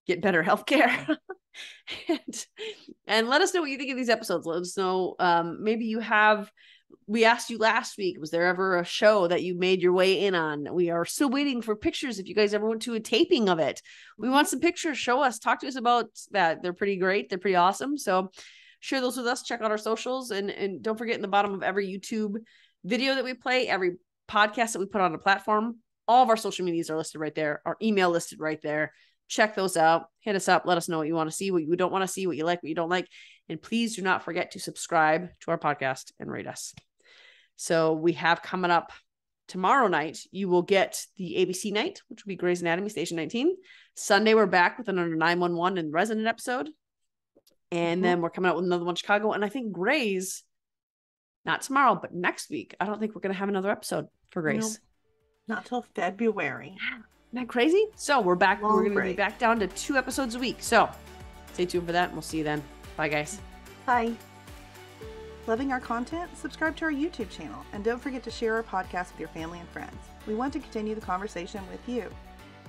get better health care. and let us know what you think of these episodes. Let us know. Maybe we asked you last week, was there ever a show that you made your way in on? We are still waiting for pictures. If you guys ever went to a taping of it, we want some pictures. Show us, talk to us about that. They're pretty great. They're pretty awesome. So share those with us. Check out our socials, and don't forget, in the bottom of every YouTube video that we play, every podcast that we put on the platform, all of our social medias are listed right there. Our email listed right there. Check those out. Hit us up. Let us know what you want to see, what you don't want to see, what you like, what you don't like. And please do not forget to subscribe to our podcast and rate us. So we have coming up tomorrow night, you will get the ABC night, which will be Grey's Anatomy Station 19. Sunday, we're back with another 911 and Resident episode. And then we're coming out with another one, Chicago. And I think Grey's, not tomorrow, but next week, I don't think we're going to have another episode for Grey's. No, not till February. Isn't that crazy? So we're back. We're going to be back down to 2 episodes a week. So stay tuned for that, and we'll see you then. Bye, guys. Bye. Loving our content? Subscribe to our YouTube channel. And don't forget to share our podcast with your family and friends. We want to continue the conversation with you.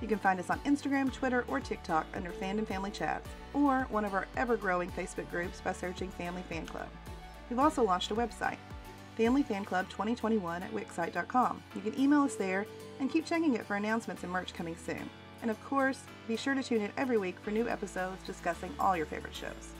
You can find us on Instagram, Twitter, or TikTok under Fandom Family Chats, or one of our ever-growing Facebook groups by searching Family Fan Club. We've also launched a website, Family Fan Club 2021 at wixsite.com. You can email us there and keep checking it for announcements and merch coming soon. And of course, be sure to tune in every week for new episodes discussing all your favorite shows.